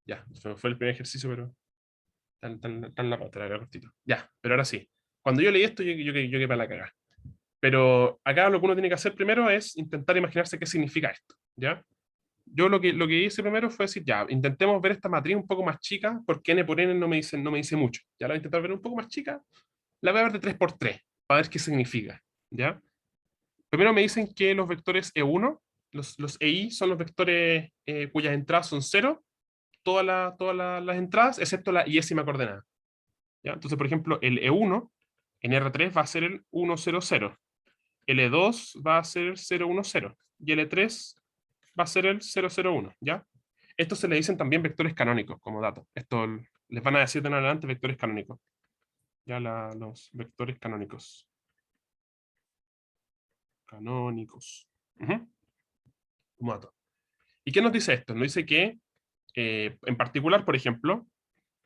Ya, eso fue el primer ejercicio, pero tan la pata, era cortito. Ya, pero ahora sí. Cuando yo leí esto, yo quedé para la cagada. Pero acá lo que uno tiene que hacer primero es intentar imaginarse qué significa esto, ¿ya? Yo lo que hice primero fue decir, ya, intentemos ver esta matriz un poco más chica, porque n por n no me dice mucho. Ya la voy a intentar ver un poco más chica, la voy a ver de 3 por 3 para ver qué significa, ¿ya? Primero me dicen que los vectores E1, los EI, son los vectores cuyas entradas son cero, las entradas, excepto la iésima coordenada, ¿ya? Entonces, por ejemplo, el E1 en R3 va a ser el 1, 0, 0. El E2 va a ser el 0, 1, 0. Y el E3 va a ser el 0, 0, 1, ¿ya? Estos se le dicen también vectores canónicos como dato. Esto les van a decir de en adelante vectores canónicos. Ya los vectores canónicos. Canónicos. Ujú, como dato. ¿Y qué nos dice esto? Nos dice que, en particular, por ejemplo,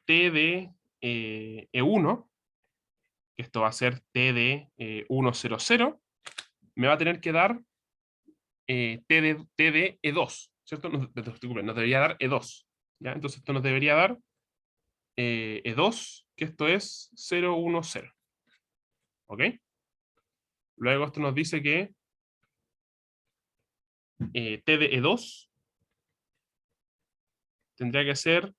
T de E1, que esto va a ser T de 1, 0, 0, me va a tener que dar T de E2, ¿cierto? Nos debería dar E2, ¿ya? Entonces esto nos debería dar E2, que esto es 0, 1, 0, ¿ok? Luego esto nos dice que T de E2 tendría que ser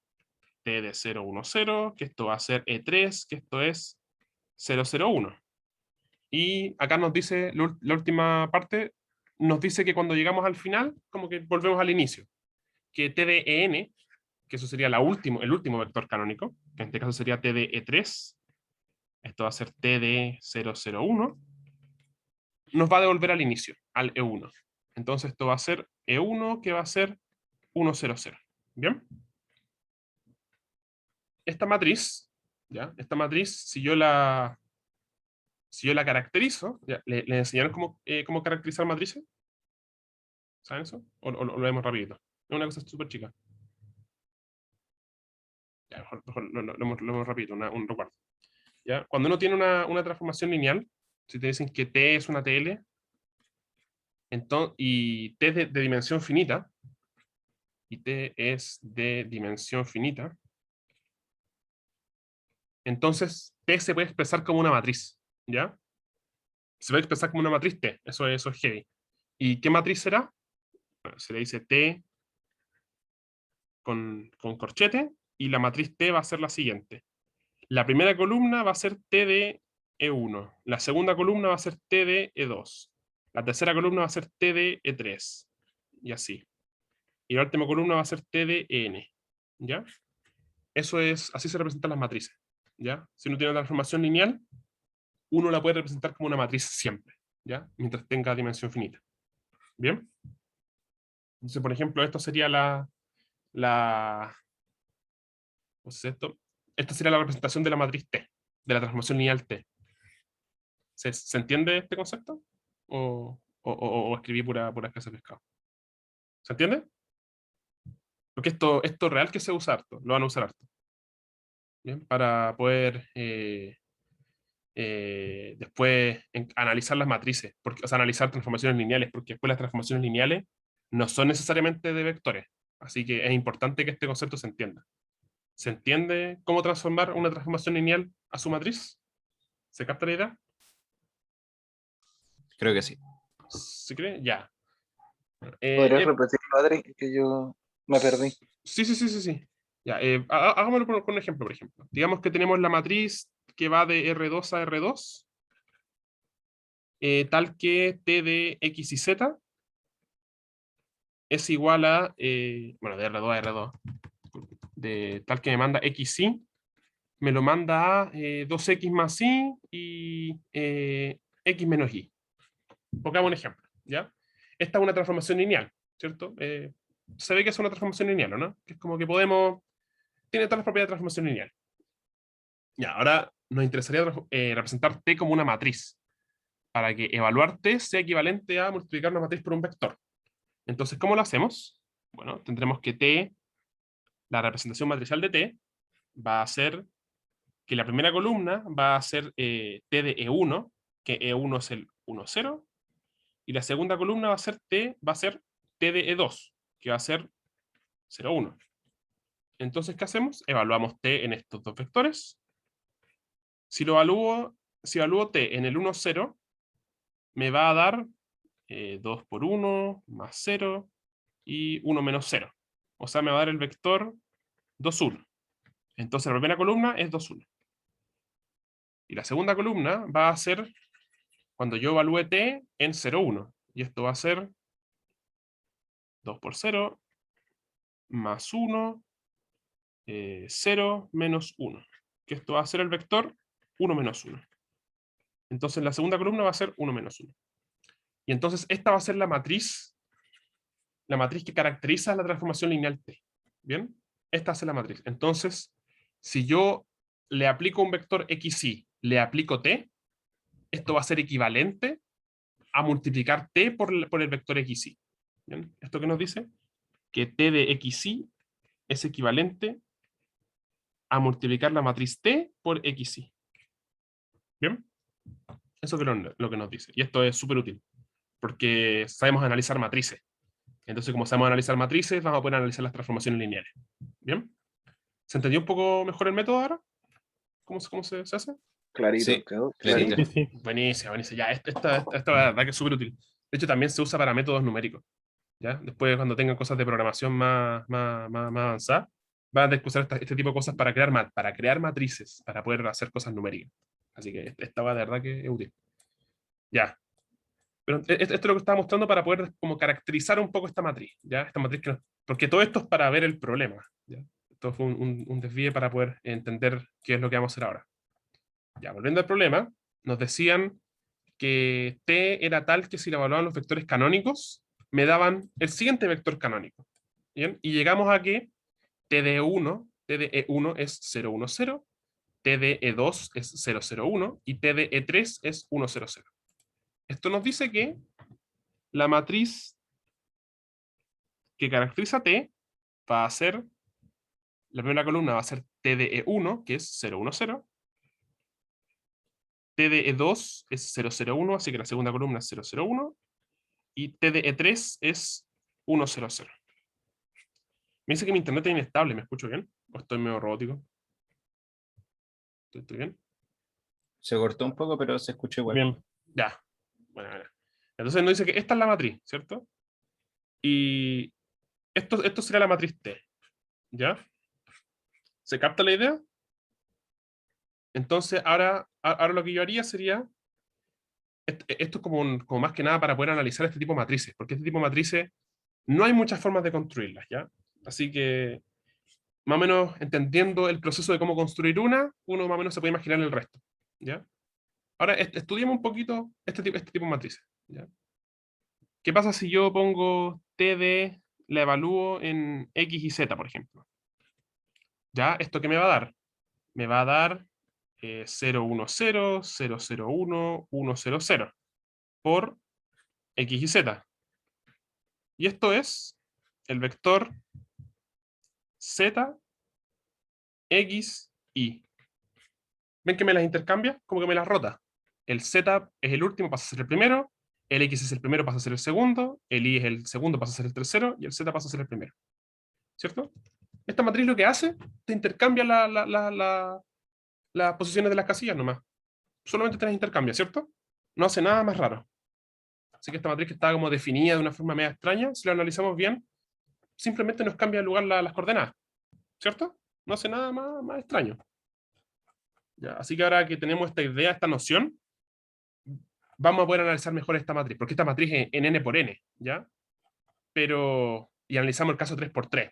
T de 0, 1, 0, que esto va a ser E3, que esto es 0, 0, 1. Y acá nos dice, la última parte, nos dice que cuando llegamos al final, como que volvemos al inicio, que T de EN, que eso sería el último vector canónico, que en este caso sería T de E3, esto va a ser T de 0, 0, 1, nos va a devolver al inicio, al E1. Entonces esto va a ser E1, que va a ser 1, 0, 0. ¿Bien? Esta matriz, ¿ya? Esta matriz, si yo la caracterizo, ¿ya? ¿Le enseñaron cómo caracterizar matrices? ¿Saben eso? ¿O lo vemos rapidito? Es una cosa súper chica. Ya, mejor lo hemos rapidito, un recuerdo. ¿Ya? Cuando uno tiene una transformación lineal, si te dicen que T es una TL, y T es de dimensión finita, y T es de dimensión finita, entonces T se puede expresar como una matriz, ¿ya? Se puede expresar como una matriz T, eso es heavy. ¿Y qué matriz será? Bueno, se le dice T con corchete, y la matriz T va a ser la siguiente. La primera columna va a ser T de E1, la segunda columna va a ser T de E2, la tercera columna va a ser T de E3, y así. Y la última columna va a ser T de EN, ¿ya? Así se representan las matrices, ¿ya? Si uno tiene una transformación lineal, uno la puede representar como una matriz siempre, ¿ya? Mientras tenga dimensión finita. ¿Bien? Entonces, por ejemplo, esto sería la ¿cómo es esto? Esta sería la representación de la matriz T, de la transformación lineal T. ¿Se entiende este concepto? ¿O escribí pura casa de pescado? ¿Se entiende? Porque esto es real que se usa harto, lo van a usar harto. ¿Bien? Para poder después analizar las matrices, porque, o sea, analizar transformaciones lineales, porque después las transformaciones lineales no son necesariamente de vectores. Así que es importante que este concepto se entienda. ¿Se entiende cómo transformar una transformación lineal a su matriz? ¿Se capta la idea? Creo que sí. ¿Se cree? Ya. ¿Podrías Eh, repetir, padre? Que yo me perdí. sí, sí, sí, sí, sí. Ya, hagámoslo con un ejemplo, por ejemplo. Digamos que tenemos la matriz que va de R2 a R2, tal que T de X y Z es igual a, bueno, de R2 a R2, de tal que me manda XY, me lo manda a 2X más Y y X menos Y. Pongamos un ejemplo, ¿ya? Esta es una transformación lineal, ¿cierto? Se ve que es una transformación lineal, ¿o no? Que es como que tiene todas las propiedades de transformación lineal. Ya, ahora nos interesaría representar T como una matriz, para que evaluar T sea equivalente a multiplicar una matriz por un vector. Entonces, ¿cómo lo hacemos? Bueno, tendremos que T, la representación matricial de T, va a ser que la primera columna va a ser T de E1, que E1 es el 1, 0, y la segunda columna va a ser T de E2, que va a ser 0, 1. Entonces, ¿qué hacemos? Evaluamos t en estos dos vectores. Si evalúo t en el 1, 0, me va a dar 2 por 1 más 0 y 1 menos 0. O sea, me va a dar el vector 2, 1. Entonces la primera columna es 2, 1. Y la segunda columna va a ser cuando yo evalúe t en 0, 1. Y esto va a ser 2 por 0 más 1, 0 menos 1. Que esto va a ser el vector 1 menos 1. Entonces la segunda columna va a ser 1 menos 1. Y entonces esta va a ser la matriz que caracteriza la transformación lineal T. ¿Bien? Esta es la matriz. Entonces, si yo le aplico un vector xy, le aplico T, esto va a ser equivalente a multiplicar T por el vector xy. ¿Bien? ¿Esto qué nos dice? Que T de xy es equivalente a multiplicar la matriz T por xy. ¿Bien? Eso es lo que nos dice. Y esto es súper útil, porque sabemos analizar matrices. Entonces, como sabemos analizar matrices, vamos a poder analizar las transformaciones lineales. ¿Bien? ¿Se entendió un poco mejor el método ahora? ¿Cómo se hace? Clarito, Sí, quedó clarito. clarito. Sí, sí. Buenísimo, buenísimo. Ya, esta la verdad que es súper útil. De hecho, también se usa para métodos numéricos. ¿Ya? Después, cuando tengan cosas de programación más avanzadas, van a usar este tipo de cosas para crear matrices, para poder hacer cosas numéricas. Así que esta va de verdad que es útil. Ya. Pero esto es lo que estaba mostrando para poder como caracterizar un poco esta matriz. ¿Ya? Esta matriz porque todo esto es para ver el problema. ¿Ya? Esto fue un desvío para poder entender qué es lo que vamos a hacer ahora. Ya, volviendo al problema, nos decían que T era tal que si le evaluaban los vectores canónicos, me daban el siguiente vector canónico. ¿Bien? Y llegamos a que T de E1 es 0, 1, 0, T de E2 es 0, 0, 1 y T de E3 es 1, 0, 0. Esto nos dice que la matriz que caracteriza T va a ser, la primera columna va a ser T de E1, que es 0, 1, 0. T de E2 es 0, 0, 1, así que la segunda columna es 0, 0, 1. Y T de E3 es 1, 0, 0. Me dice que mi internet es inestable, ¿me escucho bien? ¿O estoy medio robótico? ¿Estoy bien? Se cortó un poco, pero se escucha igual. Bien. Ya. Bueno. Entonces nos dice que esta es la matriz, ¿cierto? Y esto sería la matriz T. ¿Ya? ¿Se capta la idea? Entonces, ahora lo que yo haría sería, esto es como más que nada para poder analizar este tipo de matrices, porque este tipo de matrices no hay muchas formas de construirlas, ¿ya? Así que, más o menos entendiendo el proceso de cómo construir uno más o menos se puede imaginar el resto, ¿ya? Ahora, estudiemos un poquito este tipo de matrices, ¿ya? ¿Qué pasa si yo pongo TD, la evalúo en X y Z, por ejemplo? ¿Ya? ¿Esto qué me va a dar? Me va a dar 0, 1, 0, 0, 0, 1, 1, 0, 0 por X y Z. Y esto es el vector Z, X, Y. ¿Ven que me las intercambia? Como que me las rota. El Z es el último, pasa a ser el primero. El X es el primero, pasa a ser el segundo. El Y es el segundo, pasa a ser el tercero. Y el Z pasa a ser el primero. ¿Cierto? Esta matriz lo que hace, te intercambia las posiciones de las casillas nomás. Solamente te las intercambia, ¿cierto? No hace nada más raro. Así que esta matriz que está como definida de una forma media extraña, si la analizamos bien, simplemente nos cambia el lugar las coordenadas. ¿Cierto? No hace nada más extraño. Ya, así que ahora que tenemos esta idea, esta noción, vamos a poder analizar mejor esta matriz, porque esta matriz es en n por n, ¿ya? Y analizamos el caso 3 por 3.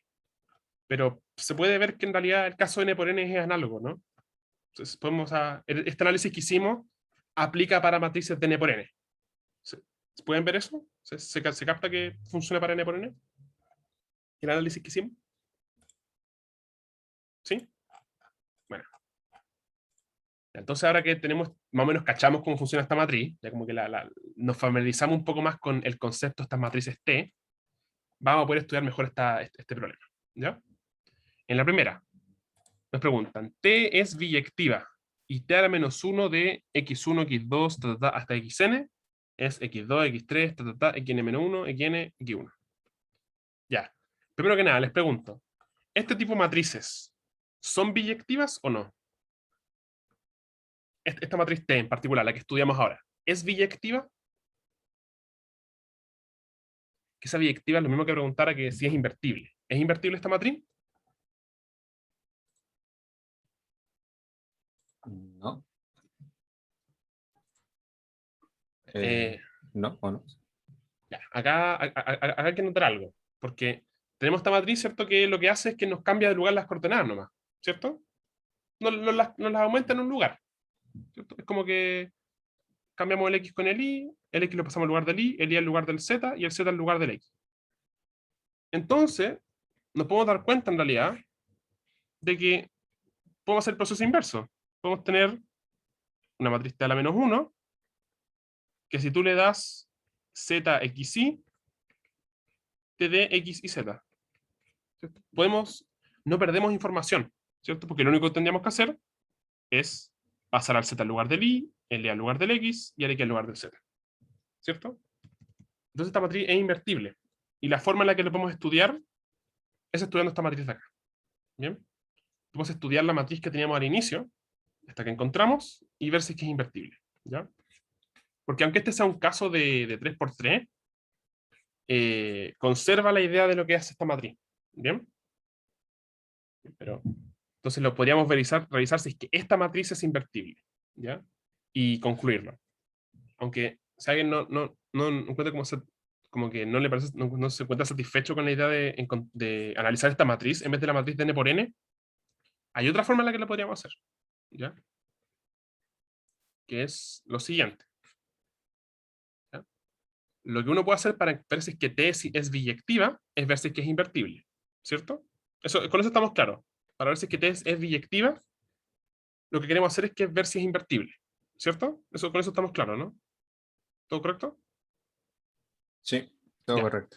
Pero se puede ver que en realidad el caso n por n es análogo, ¿no? Entonces, este análisis que hicimos aplica para matrices de n por n. ¿Pueden ver eso? ¿Se capta que funciona para n por n? ¿El análisis que hicimos? ¿Sí? Bueno. Entonces ahora que tenemos, más o menos cachamos cómo funciona esta matriz, ya como que nos familiarizamos un poco más con el concepto de estas matrices T, vamos a poder estudiar mejor este problema. ¿Ya? En la primera, nos preguntan, T es biyectiva y T a la menos 1 de x1, x2, hasta xn es x2, x3, xn-1, xn, x1. Ya. Primero que nada, les pregunto, ¿este tipo de matrices son biyectivas o no? Esta matriz T en particular, la que estudiamos ahora, ¿es biyectiva? Que esa biyectiva es lo mismo que preguntar a que si es invertible. ¿Es invertible esta matriz? No. Eh, No, o no. Ya, acá hay que notar algo, porque tenemos esta matriz, ¿cierto? Que lo que hace es que nos cambia de lugar las coordenadas nomás, ¿cierto? Nos las aumenta en un lugar, ¿cierto? Es como que cambiamos el X con el X lo pasamos al lugar del Y, el Y al lugar del Z y el Z al lugar del X. Entonces, nos podemos dar cuenta en realidad de que podemos hacer el proceso inverso. Podemos tener una matriz T a la menos 1, que si tú le das ZXY, te dé X y Z. ¿Cierto? No perdemos información, ¿cierto? Porque lo único que tendríamos que hacer es pasar al Z al lugar del Y, el Y al lugar del X y el X al lugar del Z, ¿cierto? Entonces esta matriz es invertible. Y la forma en la que lo podemos estudiar es estudiando esta matriz de acá. ¿Bien? Podemos estudiar la matriz que teníamos al inicio, esta que encontramos, y ver si es que es invertible, ¿ya? Porque aunque este sea un caso de 3×3, conserva la idea de lo que hace esta matriz, ¿bien? Pero, entonces lo podríamos revisar si es que esta matriz es invertible, ¿ya? Y concluirlo. Aunque si alguien no encuentra como que no le parece, no se encuentra satisfecho con la idea de analizar esta matriz en vez de la matriz de n por n, hay otra forma en la que lo podríamos hacer, ¿ya? Que es lo siguiente. ¿Ya? Lo que uno puede hacer para ver si es que T es biyectiva es ver si es que es invertible, ¿cierto? Con eso estamos claros. Para ver si es que T es biyectiva, lo que queremos hacer es que ver si es invertible, ¿cierto? Con eso estamos claros, ¿no? ¿Todo correcto? Sí, todo Ya. correcto.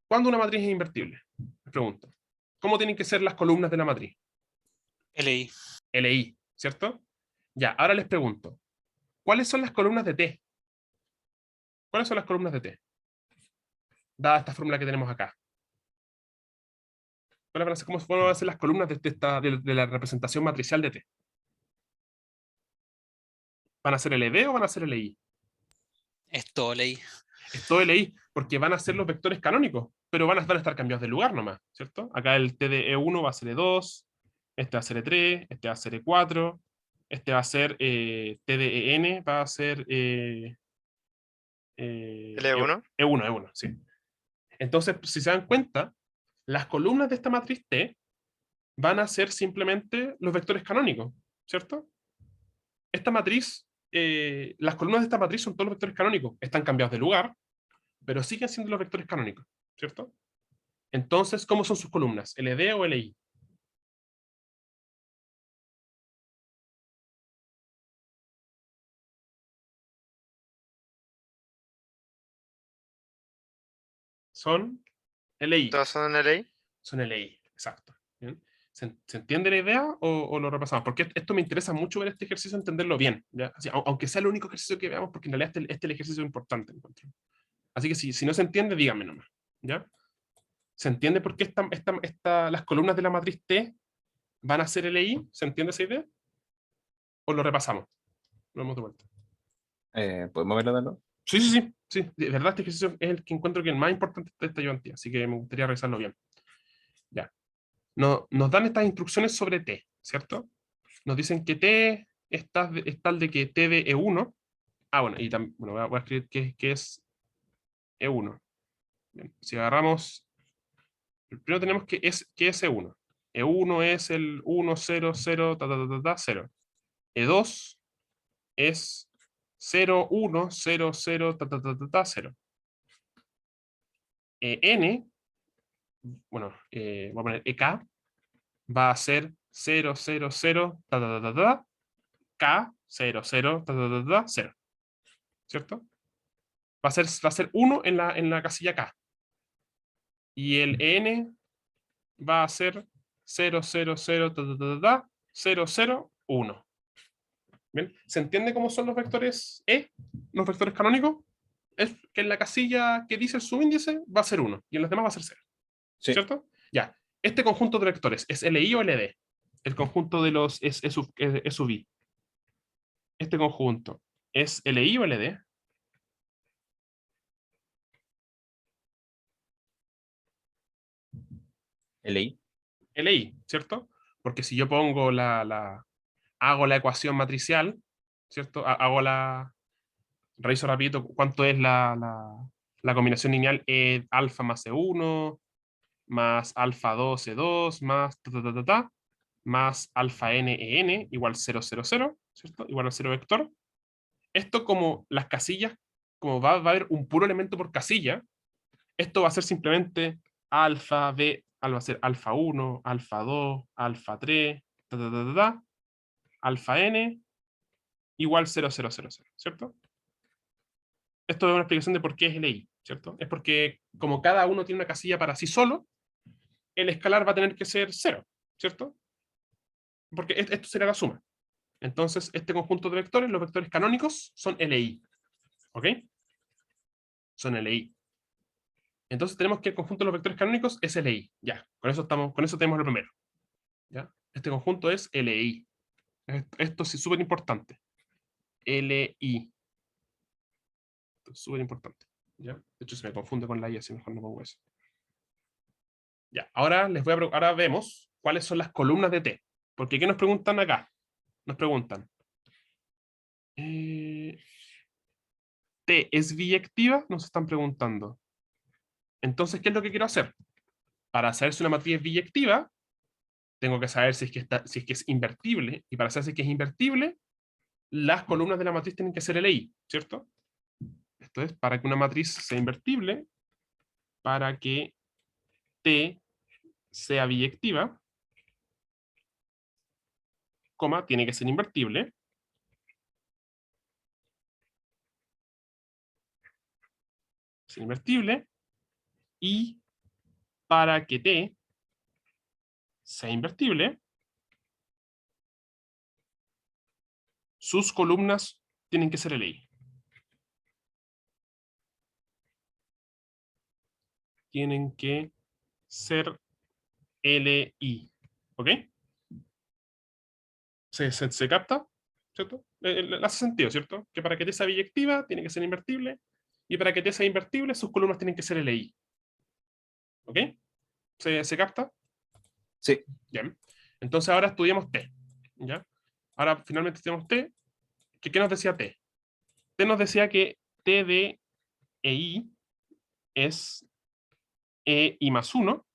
¿Cuándo una matriz es invertible? Les pregunto. ¿Cómo tienen que ser las columnas de la matriz? LI. LI, ¿cierto? Ya, ahora les pregunto. ¿Cuáles son las columnas de T? ¿Cuáles son las columnas de T? Dada esta fórmula que tenemos acá. ¿Cómo van a ser las columnas de la representación matricial de T? ¿Van a ser LD o van a ser LI? Es todo LI. Es todo LI, porque van a ser los vectores canónicos, pero van a estar cambiados de lugar nomás, ¿cierto? Acá el T de E1 va a ser E2, este va a ser E3, este va a ser E4, este va a ser T de EN, va a ser L1. E1, sí. Entonces, si se dan cuenta, las columnas de esta matriz T van a ser simplemente los vectores canónicos, ¿cierto? Esta matriz, las columnas de esta matriz son todos los vectores canónicos, están cambiados de lugar, pero siguen siendo los vectores canónicos, ¿cierto? Entonces, ¿cómo son sus columnas? ¿LD o LI? Son LI. ¿Todas son LI? Son LI, exacto. ¿Bien? ¿Se entiende la idea o lo repasamos? Porque esto me interesa mucho ver este ejercicio, entenderlo bien, ¿ya? Así, aunque sea el único ejercicio que veamos, porque en realidad este es el ejercicio importante, encuentro. Así que si no se entiende, díganme nomás, ¿ya? ¿Se entiende por qué las columnas de la matriz T van a ser LI? ¿Se entiende esa idea? ¿O lo repasamos? Lo damos de vuelta. ¿Podemos verlo de nuevo? Sí. De verdad, este ejercicio es el que encuentro que es el más importante de esta ayudantía, así que me gustaría revisarlo bien. Ya. Nos dan estas instrucciones sobre T, ¿cierto? Nos dicen que T es tal de que T de E1. Bueno, y también, bueno, voy a escribir que es E1. Bien, si agarramos, primero tenemos que es E1. E1 es el 1, 0, 0, 0. E2 es 0, 1, 0, 0, 0. N, bueno, voy a poner EK, va a ser 0, 0, 0, K, 0, 0, 0. ¿Cierto? Va a ser 1 en la casilla K. Y el N va a ser 0, 0, 0, 0, 0, 1. ¿Bien? ¿Se entiende cómo son los vectores E? Los vectores canónicos. Es que en la casilla que dice el subíndice va a ser 1 y en los demás va a ser 0. Sí. ¿Cierto? Ya. Este conjunto de vectores, ¿es LI o LD? El conjunto de los es sub I. Este conjunto, ¿es LI o LD? LI. LI, ¿cierto? Porque si yo pongo hago la ecuación matricial, ¿cierto? Hago reviso rapidito cuánto es la combinación lineal E alfa más E1, más alfa 2 E2, más más alfa n en igual 0, 0, 0, ¿cierto? Igual a 0 vector. Esto como las casillas, como va a haber un puro elemento por casilla, esto va a ser simplemente alfa, b, va a ser alfa 1, alfa 2, alfa 3, alfa n igual 0, 0, 0, 0, ¿cierto? Esto es una explicación de por qué es LI, ¿cierto? Es porque como cada uno tiene una casilla para sí solo, el escalar va a tener que ser 0, ¿cierto? Porque esto será la suma. Entonces, este conjunto de vectores, los vectores canónicos, son LI. ¿Ok? Son LI. Entonces tenemos que el conjunto de los vectores canónicos es LI. Ya, con eso tenemos lo primero. ¿Ya? Este conjunto es LI. Esto es súper importante. LI. Esto es súper importante. ¿Ya? De hecho, se me confunde con la I, así mejor no pongo eso. Ya, ahora ahora vemos cuáles son las columnas de T. Porque ¿qué nos preguntan acá? Nos preguntan, ¿T es biyectiva? Nos están preguntando. Entonces, ¿qué es lo que quiero hacer? Para saber si una matriz es biyectiva, tengo que saber si es que es invertible. Y para saber si es que es invertible, las columnas de la matriz tienen que ser LI, ¿cierto? Esto es, para que una matriz sea invertible, para que T sea biyectiva, coma, tiene que ser invertible. Es invertible. Y para que T sea invertible, sus columnas tienen que ser LI. Tienen que ser LI. ¿Ok? ¿Se capta? ¿Cierto? Le hace sentido, ¿cierto? Que para que T sea biyectiva, tiene que ser invertible. Y para que T sea invertible, sus columnas tienen que ser LI. ¿Ok? ¿Se capta? Sí. Bien. Entonces ahora estudiamos T. ¿Ya? Ahora finalmente estudiamos T. ¿Qué nos decía T? T nos decía que T de EI es EI más 1,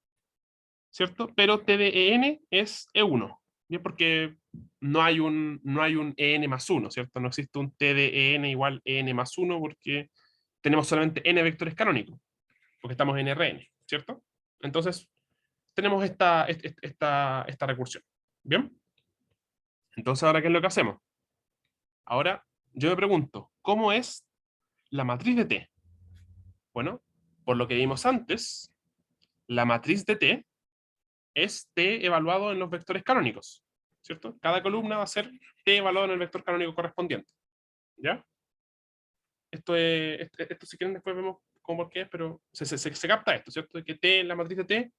¿cierto? Pero T de EN es E1. ¿Bien? Porque no hay un EN más 1, ¿cierto? No existe un T de EN igual EN más 1 porque tenemos solamente N vectores canónicos, porque estamos en Rn, ¿cierto? Entonces, tenemos esta recursión. ¿Bien? Entonces, ¿ahora qué es lo que hacemos? Ahora, yo me pregunto, ¿cómo es la matriz de T? Bueno, por lo que vimos antes, la matriz de T es T evaluado en los vectores canónicos, ¿cierto? Cada columna va a ser T evaluado en el vector canónico correspondiente. ¿Ya? Esto si quieren después vemos cómo por qué es, pero se capta esto, ¿cierto? Que T en la matriz de T,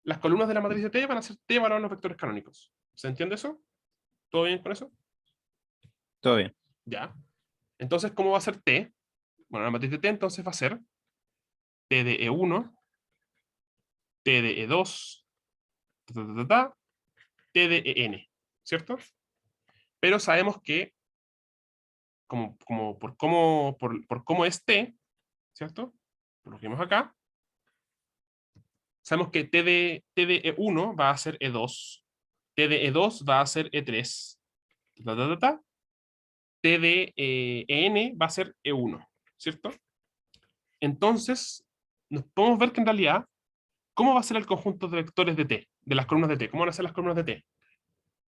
las columnas de la matriz de T van a ser T evaluado en los vectores canónicos. ¿Se entiende eso? ¿Todo bien con eso? Todo bien. Ya. Entonces, ¿cómo va a ser T? Bueno, la matriz de T entonces va a ser T de E1, T de E2, T de EN, ¿cierto? Pero sabemos que, por cómo es T, ¿cierto? Por lo que vemos acá, sabemos que T de E1 va a ser E2, T de E2 va a ser E3, T de EN va a ser E1, ¿cierto? Entonces, nos podemos ver que en realidad, ¿cómo va a ser el conjunto de vectores de T, de las columnas de T? ¿Cómo van a ser las columnas de T?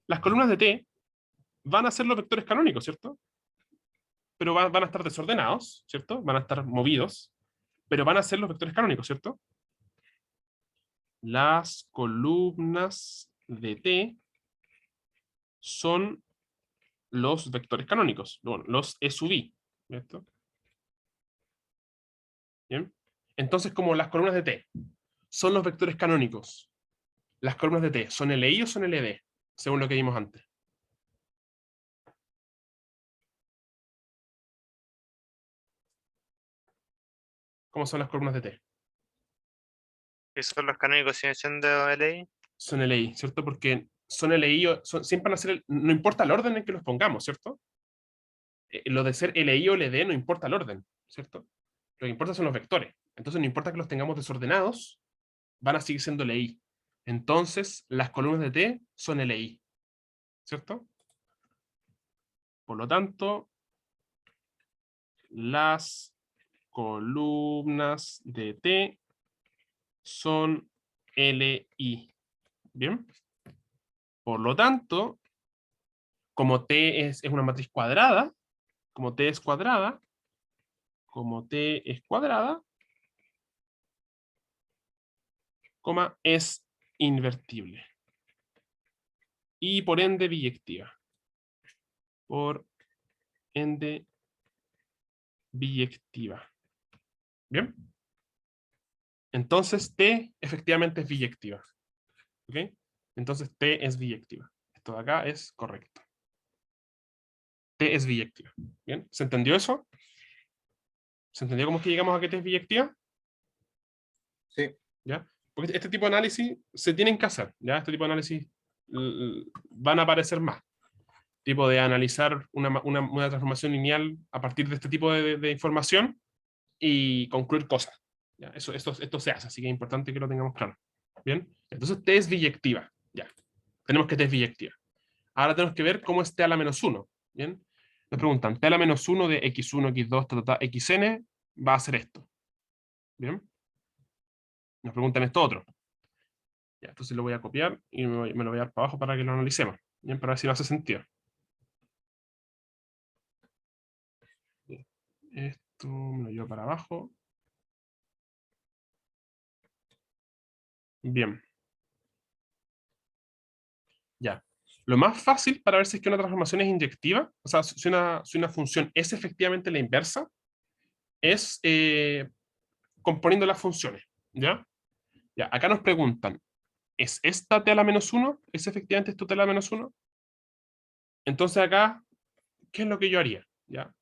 Las columnas de T van a ser los vectores canónicos, ¿cierto? Pero van a estar desordenados, ¿cierto? Van a estar movidos, pero van a ser los vectores canónicos, ¿cierto? Las columnas de T son los vectores canónicos, bueno, los E sub I, ¿cierto? Bien. Entonces, como las columnas de T son los vectores canónicos las columnas de T, ¿son LI o son LD? Según lo que vimos antes. ¿Cómo son las columnas de T? ¿Qué son los canónicos sin excepción de LI? Son LI, ¿cierto? Porque son LI, siempre van a ser, no importa el orden en que los pongamos, ¿cierto? Lo de ser LI o LD no importa el orden, ¿cierto? Lo que importa son los vectores. Entonces no importa que los tengamos desordenados, van a seguir siendo LI. Entonces, las columnas de T son LI, ¿cierto? Por lo tanto, las columnas de T son LI. ¿Bien? Por lo tanto, como T es una matriz cuadrada, como T es cuadrada, coma, es invertible. Y por ende biyectiva. Por ende biyectiva. ¿Bien? Entonces T efectivamente es biyectiva. ¿Ok? Entonces T es biyectiva. Esto de acá es correcto. T es biyectiva. ¿Bien? ¿Se entendió eso? ¿Se entendió cómo es que llegamos a que T es biyectiva? Sí. ¿Ya? Porque este tipo de análisis se tienen que hacer. ¿Ya? Este tipo de análisis van a aparecer más. Tipo de analizar una transformación lineal a partir de este tipo de información y concluir cosas. ¿Ya? Esto se hace, así que es importante que lo tengamos claro. ¿Bien? Entonces T es biyectiva. Ya. Tenemos que T es biyectiva. Ahora tenemos que ver cómo es T a la menos 1. ¿Bien? Nos preguntan, T a la menos 1 de x1, x2, xn va a ser esto. ¿Bien? Nos preguntan esto otro. Ya, entonces lo voy a copiar y me lo voy a dar para abajo para que lo analicemos. Bien, para ver si no hace sentido. Bien. Esto me lo llevo para abajo. Bien. Ya. Lo más fácil para ver si es que una transformación es inyectiva, o sea, si una función es efectivamente la inversa, es componiendo las funciones. ¿Ya? Ya, acá nos preguntan, ¿es esta T a la menos 1? ¿Es efectivamente esto T a la menos 1? Entonces acá, ¿qué es lo que yo haría? ¿Ya?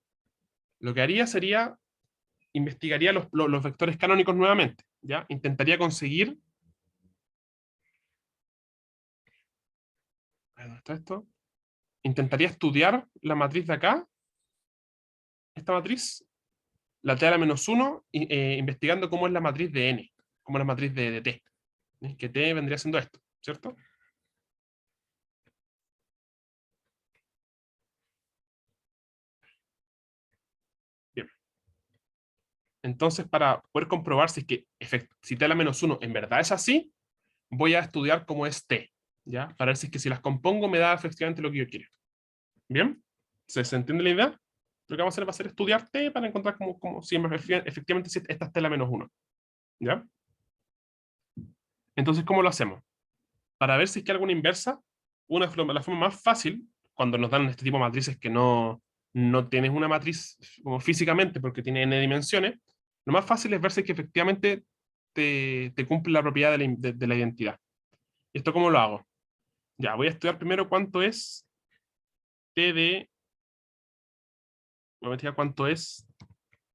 Lo que haría sería, investigaría los vectores canónicos nuevamente. ¿Ya? Intentaría conseguir... ¿Dónde está esto? Intentaría estudiar la matriz de acá, esta matriz, la T a la menos 1, investigando cómo es la matriz de N, cómo es la matriz de T. Que T vendría siendo esto, ¿cierto? Bien. Entonces, para poder comprobar si es que si T a la menos 1 en verdad es así, voy a estudiar cómo es T, ¿ya? Para ver si es que si las compongo me da efectivamente lo que yo quiero. ¿Bien? ¿Se entiende la idea? Lo que vamos a hacer va a ser estudiar T para encontrar como si efectivamente si esta es T a la menos 1. ¿Ya? Entonces, ¿cómo lo hacemos? Para ver si es que alguna inversa, la forma más fácil, cuando nos dan este tipo de matrices que no tienes una matriz como físicamente porque tiene n dimensiones, lo más fácil es ver si es que efectivamente te cumple la propiedad de la identidad. ¿Y esto cómo lo hago? Ya, voy a estudiar primero cuánto es T de... Voy a investigar cuánto es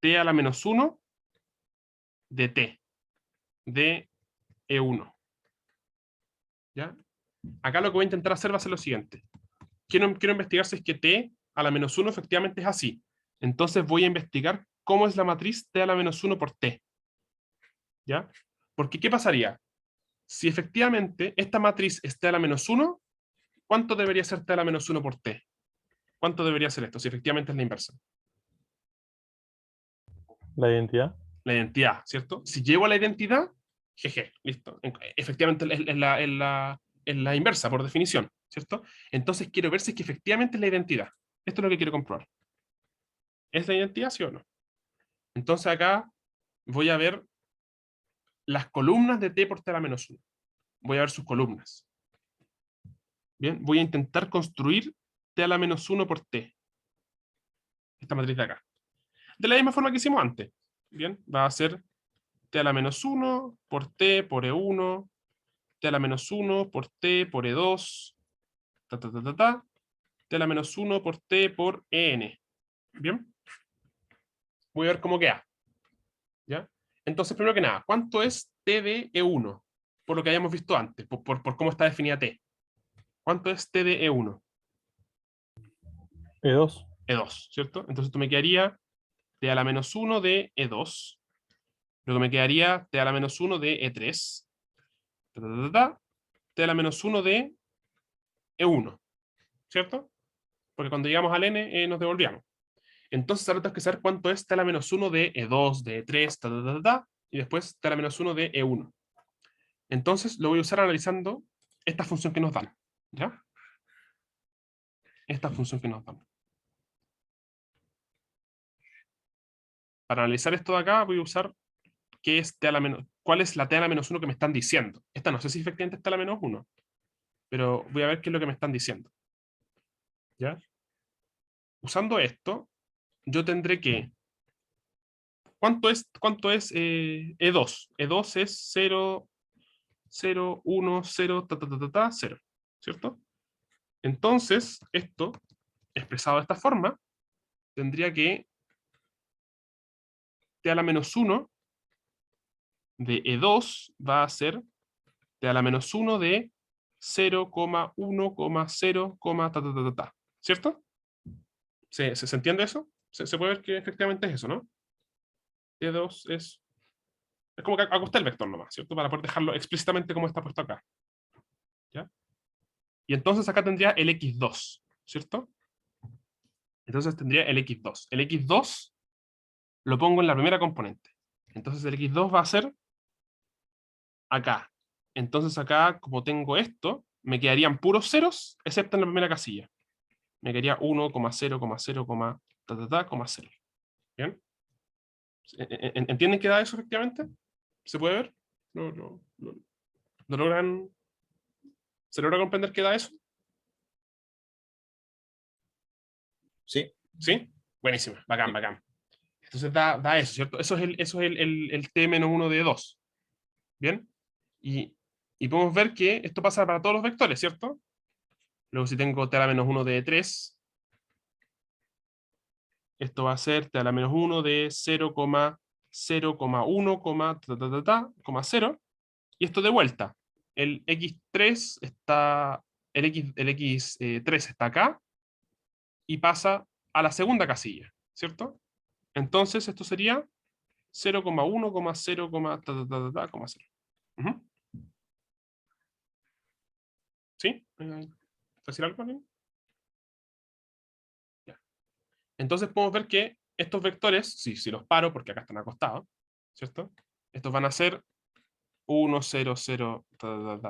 T a la menos 1 de T, de E1. ¿Ya? Acá lo que voy a intentar hacer va a ser lo siguiente. Quiero investigar si es que T a la menos 1 efectivamente es así. Entonces voy a investigar cómo es la matriz T a la menos 1 por T. ¿Ya? Porque ¿qué pasaría? Si efectivamente esta matriz es T a la menos 1, ¿cuánto debería ser T a la menos 1 por T? ¿Cuánto debería ser esto si efectivamente es la inversa? La identidad. La identidad, ¿cierto? Si llego a la identidad, jeje, listo. Efectivamente es la inversa, por definición, ¿cierto? Entonces quiero ver si es que efectivamente es la identidad. Esto es lo que quiero comprobar. ¿Es la identidad, sí o no? Entonces acá voy a ver las columnas de T por T a la menos 1. Voy a ver sus columnas. Bien, voy a intentar construir T a la menos 1 por T. Esta matriz de acá. De la misma forma que hicimos antes. Bien, va a ser T a la menos 1 por T por E1 t a la menos 1 por t por E2, t a la menos 1 por t por En. ¿Bien? Voy a ver cómo queda. ¿Ya? Entonces, primero que nada, ¿cuánto es t de E1? Por lo que habíamos visto antes, por cómo está definida t. ¿Cuánto es t de E1? E2. E2, ¿cierto? Entonces esto me quedaría t a la menos 1 de E2. Luego me quedaría t a la menos 1 de E3. T a la menos 1 de E1, ¿cierto? Porque cuando llegamos al n nos devolvíamos. Entonces ahora tengo que saber cuánto es t a la menos 1 de E2, de E3, y después t a la menos 1 de E1. Entonces lo voy a usar analizando esta función que nos dan. ¿Ya? Esta función que nos dan. Para analizar esto de acá voy a usar qué es t a la menos, cuál es la t a la menos 1 que me están diciendo. Esta no sé si efectivamente es t a la menos 1, pero voy a ver qué es lo que me están diciendo. ¿Ya? Usando esto, yo tendré que... ¿Cuánto es E2? E2 es 0, 0, 1, 0, 0, ¿cierto? Entonces, esto, expresado de esta forma, tendría que t a la menos 1 de E2 va a ser t a la menos 1 de 0,1,0, ¿cierto? ¿Se entiende eso? Se puede ver que efectivamente es eso, ¿no? E2 es como que acosté el vector nomás, ¿cierto? Para poder dejarlo explícitamente como está puesto acá. ¿Ya? Y entonces acá tendría el x2, ¿cierto? Entonces tendría el x2. El x2 lo pongo en la primera componente. Entonces el x2 va a ser acá. Entonces acá, como tengo esto, me quedarían puros ceros, excepto en la primera casilla. Me quedaría 1,0,0,0. ¿Bien? ¿Entienden qué da eso efectivamente? ¿Se puede ver? ¿No logran? ¿Se logra comprender qué da eso? Sí. ¿Sí? Buenísimo, bacán, bacán. Entonces da eso, ¿cierto? Eso es el t-1 de 2. ¿Bien? Y podemos ver que esto pasa para todos los vectores, ¿cierto? Luego si tengo t a la menos 1 de 3, esto va a ser t a la menos 1 de 0,0,1, 0. Y esto de vuelta. El x3 está, el x3 está acá y pasa a la segunda casilla, ¿cierto? Entonces esto sería 0,1,0,0. Ujú. ¿Sí? ¿Decir algo, alguien? Ya. Entonces podemos ver que estos vectores, si los paro, porque acá están acostados, ¿cierto? Estos van a ser 1, 0, 0,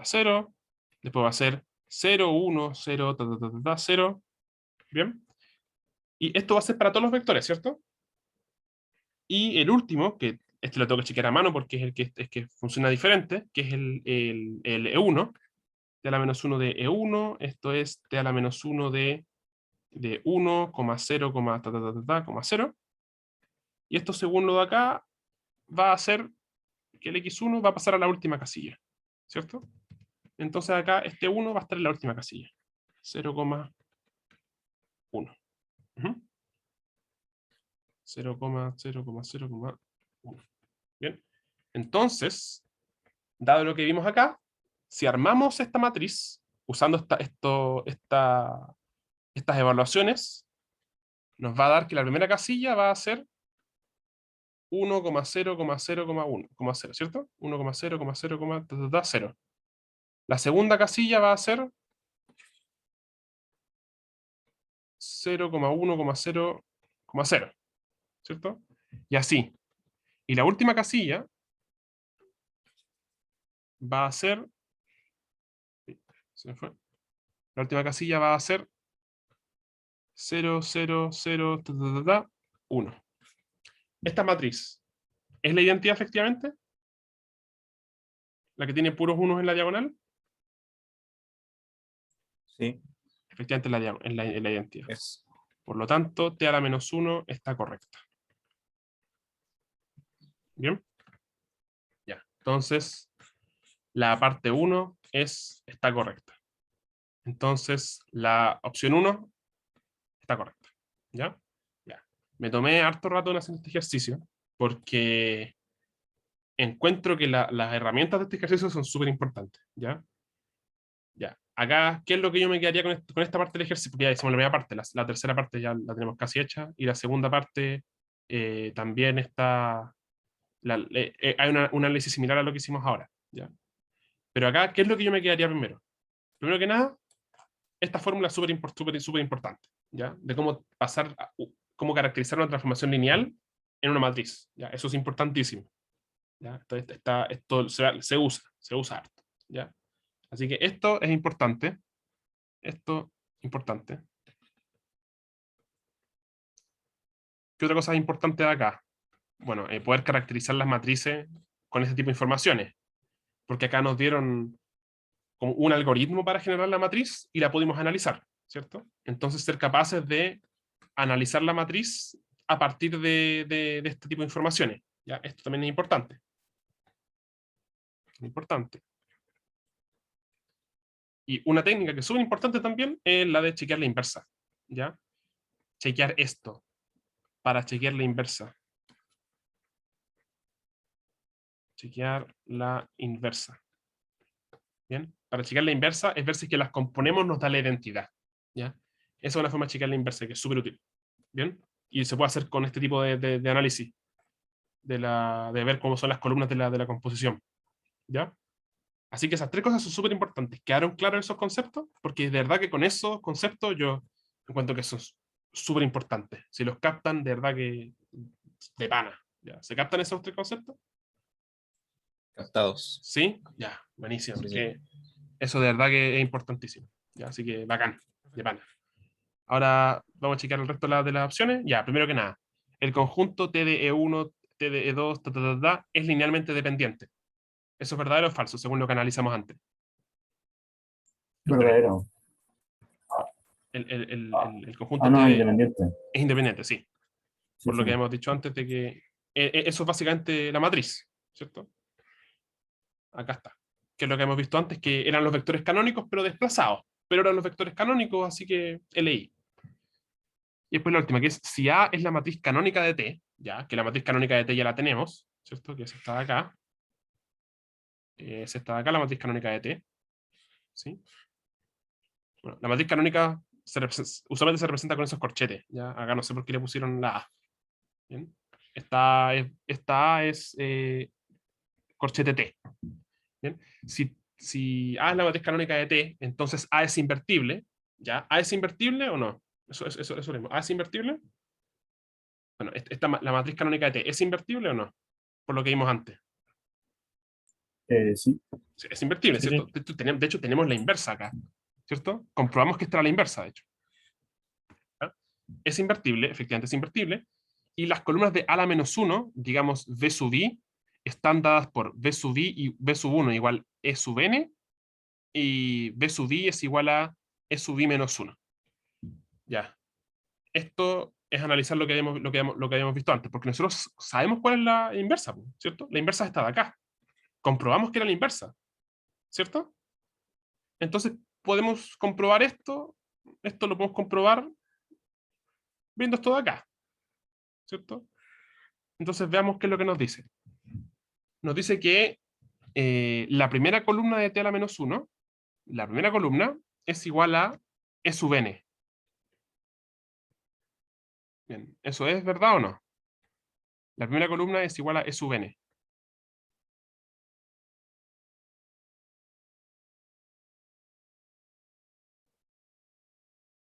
0. Después va a ser 0, 1, 0, 0. ¿Bien? Y esto va a ser para todos los vectores, ¿cierto? Y el último, que este lo tengo que chequear a mano porque es el que funciona diferente, que es el E1, t a la menos 1 de E1, esto es t a la menos 1 de 1, 0, 0. Y esto según lo de acá va a ser que el x1 va a pasar a la última casilla, ¿cierto? Entonces acá este 1 va a estar en la última casilla, 0,1. 0,0,0,1. Bien. Entonces, dado lo que vimos acá, si armamos esta matriz usando estas evaluaciones, nos va a dar que la primera casilla va a ser 1,0,0,1,0, ¿cierto? 1,0,0,0. La segunda casilla va a ser 0,1,0,0, ¿cierto? Y así. Y la última casilla va a ser... Se me fue. La última casilla va a ser 0, 0, 0, 1. Esta matriz, ¿es la identidad efectivamente? ¿La que tiene puros unos en la diagonal? Sí. Efectivamente en la identidad. Es. Por lo tanto, t a la menos 1 está correcta. ¿Bien? Ya. Entonces, la parte 1 está correcta. Entonces, la opción 1 está correcta. ¿Ya? Ya. Me tomé harto rato en hacer este ejercicio porque encuentro que las herramientas de este ejercicio son súper importantes. ¿Ya? Ya. Acá, ¿qué es lo que yo me quedaría con esta parte del ejercicio? Porque ya hicimos la primera parte, la tercera parte ya la tenemos casi hecha, y la segunda parte también está... hay un análisis similar a lo que hicimos ahora. ¿Ya? Pero acá, ¿qué es lo que yo me quedaría primero? Primero que nada, esta fórmula es súper importante, ¿ya? De cómo cómo caracterizar una transformación lineal en una matriz, ¿ya? Eso es importantísimo, ¿ya? Esto se usa harto, ¿ya? Así que esto es importante. Esto, importante. ¿Qué otra cosa es importante de acá? Bueno, poder caracterizar las matrices con este tipo de informaciones. Porque acá nos dieron como un algoritmo para generar la matriz y la pudimos analizar, ¿cierto? Entonces ser capaces de analizar la matriz a partir de este tipo de informaciones. ¿Ya? Esto también es importante. Importante. Y una técnica que es súper importante también es la de chequear la inversa. ¿Ya? Chequear esto para chequear la inversa. Chequear la inversa. ¿Bien? Para chequear la inversa es ver si es que las componemos nos da la identidad. ¿Ya? Esa es una forma de chequear la inversa que es súper útil. ¿Bien? Y se puede hacer con este tipo de análisis, de ver cómo son las columnas de la composición. ¿Ya? Así que esas tres cosas son súper importantes. ¿Quedaron claros esos conceptos? Porque de verdad que con esos conceptos yo encuentro que son súper importantes. Si los captan, de verdad que de pana. ¿Ya? ¿Se captan esos tres conceptos? Captados. ¿Sí? Ya, buenísimo. Sí, Porque eso de verdad que es importantísimo. ¿Ya? Así que bacán, de pana. Ahora vamos a checar el resto de las opciones. Ya, primero que nada, el conjunto T de E1, T de E2, es linealmente dependiente. ¿Eso es verdadero o falso, según lo que analizamos antes? Verdadero. El conjunto Ah, no, T independiente. es independiente, sí. Sí, Por lo sí. que hemos dicho antes de que eso es básicamente la matriz, ¿cierto? Acá está. Que es lo que hemos visto antes, que eran los vectores canónicos, pero desplazados. Pero eran los vectores canónicos, así que LI. Y después la última, que es si A es la matriz canónica de T, ya, que la matriz canónica de T ya la tenemos, ¿cierto? Que es esta de acá. Es esta de acá, la matriz canónica de T. ¿Sí? Bueno, la matriz canónica usualmente se representa con esos corchetes. ¿Ya? Acá no sé por qué le pusieron la A. ¿Bien? Esta A es corchete T. ¿Bien? Si A es la matriz canónica de T, entonces A es invertible. ¿Ya? ¿A es invertible o no? Eso mismo. ¿A es invertible? Bueno, la matriz canónica de T, ¿es invertible o no? Por lo que vimos antes. Sí. Sí, es invertible, Sí, ¿cierto? De hecho, tenemos la inversa acá, ¿cierto? Comprobamos que esta era la inversa, de hecho. ¿Ya? Es invertible, efectivamente es invertible, y las columnas de A a la menos 1, digamos V sub I, están dadas por V sub I y V sub 1 igual E sub N, y V sub I es igual a E sub I menos 1. Ya. Esto es analizar lo que habíamos visto antes, porque nosotros sabemos cuál es la inversa, ¿cierto? La inversa está de acá. Comprobamos que era la inversa, ¿cierto? Entonces podemos comprobar esto lo podemos comprobar viendo esto de acá, ¿cierto? Entonces veamos qué es lo que nos dice. Nos dice que la primera columna de T a la menos 1, la primera columna es igual a E sub N. Bien, ¿eso es verdad o no? La primera columna es igual a E sub N.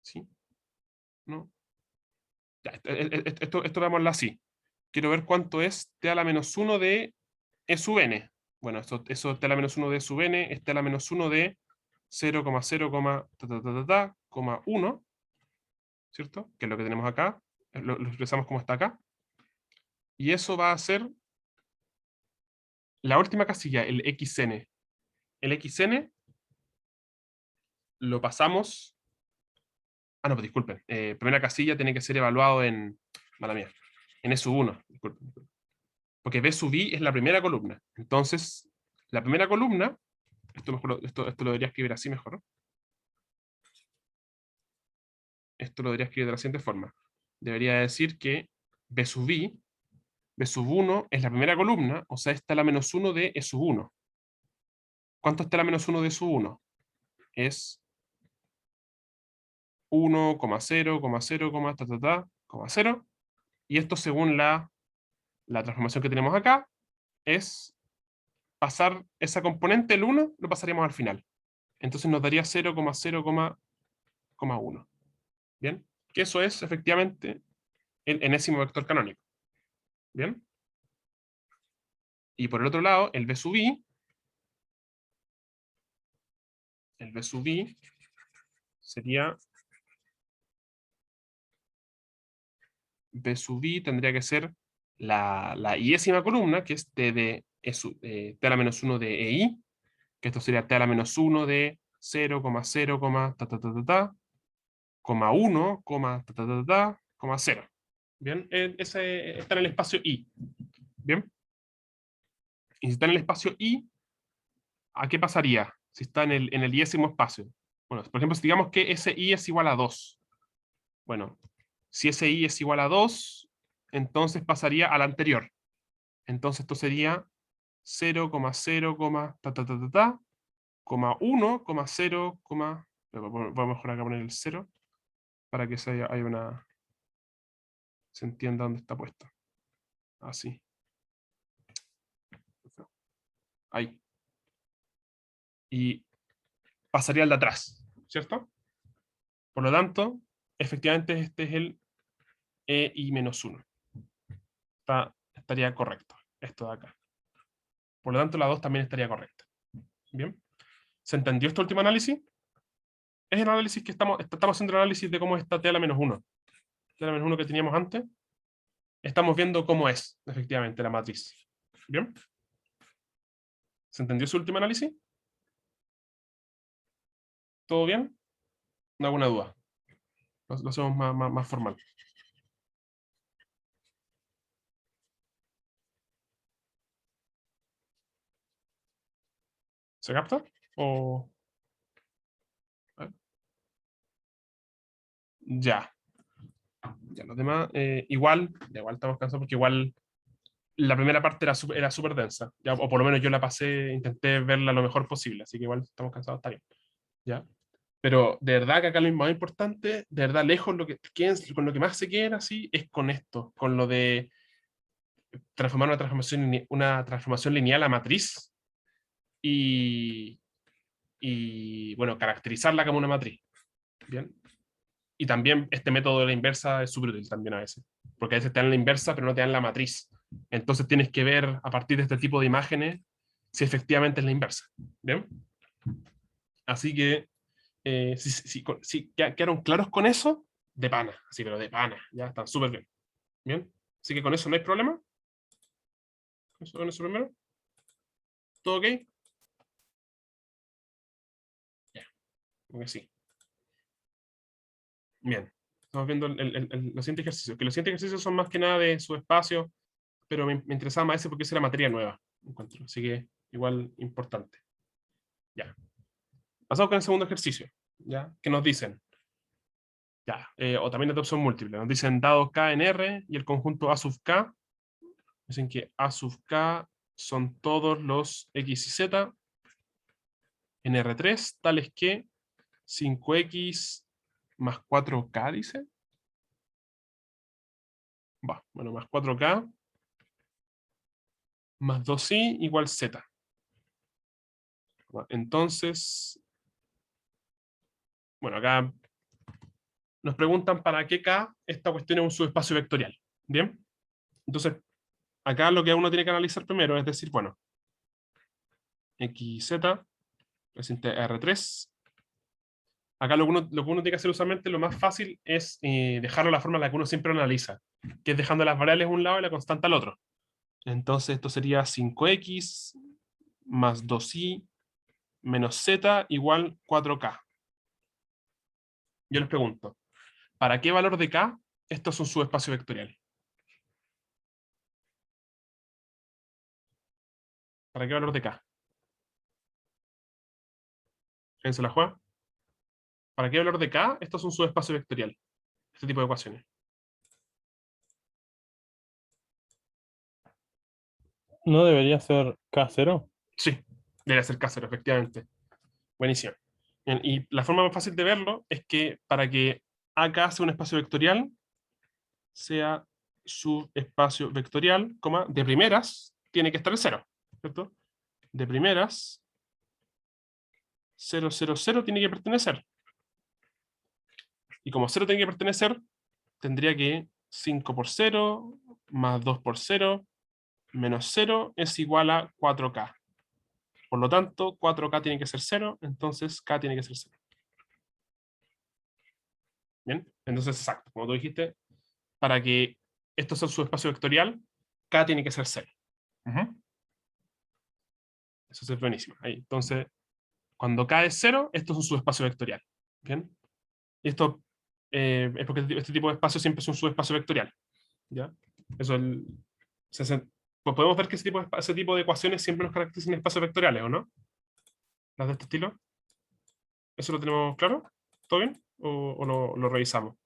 ¿Sí? ¿No? Ya, esto veámoslo así. Quiero ver cuánto es T a la menos 1 de E sub N. Bueno, eso T a la menos 1 de E sub N es T a la menos 1 de 0,1, ¿cierto? Que es lo que tenemos acá. Lo expresamos como está acá. Y eso va a ser la última casilla, el XN. El XN lo pasamos... Ah, no, pues disculpen. Primera casilla tiene que ser evaluado en... Mala mía. En E sub 1. Disculpen. Porque B sub I es la primera columna. Entonces, la primera columna Esto lo debería escribir así mejor. Esto lo debería escribir de la siguiente forma. Debería decir que B sub I, B sub 1 es la primera columna, o sea, está la menos 1 de E sub 1. ¿Cuánto está la menos 1 de E sub 1? Es 1,0,0,0. Y esto según la transformación que tenemos acá, es pasar esa componente, el 1, lo pasaríamos al final. Entonces nos daría 0,0,1. ¿Bien? Que eso es efectivamente el enésimo vector canónico. ¿Bien? Y por el otro lado, el B sub I, sería, B sub I tendría que ser la iésima columna, que es T de T a la menos 1 de EI, que esto sería T a la menos 1 de 0,0, ta, ta, ta, ta, ta, 1, ta, ta, ta, ta, 0. ¿Bien? Ese está en el espacio I. ¿Bien? Y si está en el espacio I, ¿a qué pasaría? Si está en el iésimo espacio. Bueno, por ejemplo, si digamos que ese I es igual a 2. Bueno, si ese I es igual a 2, entonces pasaría al anterior. Entonces esto sería 0,0, ta, ta, ta, ta, ta, 1, 0, voy a mejorar acá poner el 0 para que se entienda dónde está puesto. Así. Ahí. Y pasaría al de atrás, ¿cierto? Por lo tanto, efectivamente este es el EI-1. Estaría correcto, esto de acá. Por lo tanto, la 2 también estaría correcta. ¿Bien? ¿Se entendió este último análisis? Es el análisis que estamos haciendo el análisis de cómo está T a la menos 1. T a la menos 1 que teníamos antes. Estamos viendo cómo es, efectivamente, la matriz. ¿Bien? ¿Se entendió ese último análisis? ¿Todo bien? ¿No alguna duda? Lo hacemos más formal. ¿Se capta? O... Ya. Ya, los demás, igual estamos cansados porque igual la primera parte era súper densa, ya, o por lo menos yo la pasé, intenté verla lo mejor posible, así que igual estamos cansados, está bien. ¿Ya? Pero de verdad que acá lo más importante, de verdad lejos, con lo que más se queda así, es con esto, con lo de transformar una transformación lineal a matriz y bueno, caracterizarla como una matriz. ¿Bien? Y también este método de la inversa es súper útil también a veces, porque a veces te dan la inversa pero no te dan la matriz. Entonces tienes que ver a partir de este tipo de imágenes si efectivamente es la inversa. ¿Bien? Así que si quedaron claros con eso, de pana, así, pero de pana, ya están súper bien. ¿Bien? Así que con eso no hay problema. Con eso primero. ¿Todo ok? Ya, como que sí. Bien. Estamos viendo los siguientes ejercicios. Que los siguientes ejercicios son más que nada de su espacio, pero me interesaba más ese porque esa era materia nueva, encuentro. Así que igual importante. Ya. Pasamos con el segundo ejercicio. ¿Ya? ¿Qué nos dicen? Ya. O también de opción múltiple. Nos dicen dado K en R y el conjunto A sub K. Dicen que A sub K son todos los X y Z en R3, tales que 5X más 4K, dice. Va, bueno, más 4K más 2i igual Z. Entonces, bueno, acá nos preguntan para qué K esta cuestión es un subespacio vectorial. ¿Bien? Entonces, acá lo que uno tiene que analizar primero es decir, bueno, XZ, presente R3. Acá lo que uno tiene que hacer usualmente, lo más fácil es dejarlo de la forma en la que uno siempre lo analiza, que es dejando las variables a un lado y la constante al otro. Entonces esto sería 5x más 2i menos z igual 4k. Yo les pregunto, ¿para qué valor de k esto es un subespacio vectorial? ¿Para qué valor de k? ¿Quién se la juega? ¿Para qué hablar de K? Estos son subespacio vectorial. Este tipo de ecuaciones. ¿No debería ser K0? Sí, debería ser K0, efectivamente. Buenísimo. Bien, y la forma más fácil de verlo es que para que AK sea un espacio vectorial, sea subespacio vectorial, de primeras, tiene que estar el 0, ¿cierto? De primeras, 0, 0, 0 tiene que pertenecer. Y como 0 tiene que pertenecer, tendría que 5 por 0, más 2 por 0, menos 0 es igual a 4K. Por lo tanto, 4K tiene que ser 0, entonces K tiene que ser 0. ¿Bien? Entonces, exacto, como tú dijiste, para que esto sea su espacio vectorial, K tiene que ser 0. Eso es buenísimo. Ahí. Entonces, cuando K es 0, esto es un subespacio vectorial. ¿Bien? Y esto es porque este tipo de espacio siempre es un subespacio vectorial. ¿Ya? Eso pues podemos ver que ese tipo de ecuaciones siempre nos caracterizan espacios vectoriales, ¿o no? Las de este estilo. ¿Eso lo tenemos claro? ¿Todo bien? ¿O lo revisamos?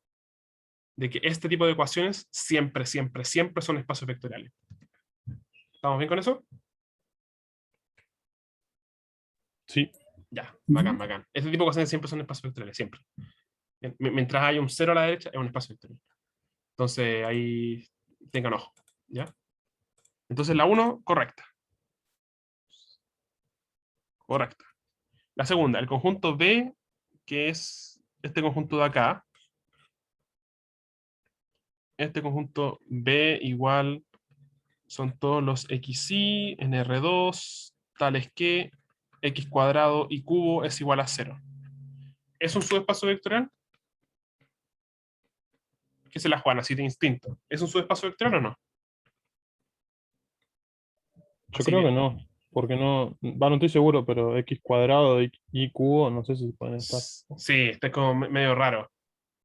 De que este tipo de ecuaciones siempre, siempre, siempre son espacios vectoriales. ¿Estamos bien con eso? Sí. Ya, bacán, bacán. Este tipo de ecuaciones siempre son espacios vectoriales, siempre. Bien, mientras haya un 0 a la derecha, es un espacio vectorial. Entonces, ahí tengan ojo. ¿Ya? Entonces, la 1, correcta. Correcta. La segunda, el conjunto B, que es este conjunto de acá. Este conjunto B igual son todos los xy en R2, tales que x cuadrado y cubo es igual a 0. ¿Es un subespacio vectorial? ¿Qué se la juegan así de instinto? ¿Es un subespacio vectorial o no? Yo Así creo que no. Porque no. No estoy seguro, pero X cuadrado y cubo, no sé si pueden estar. Sí, está como medio raro.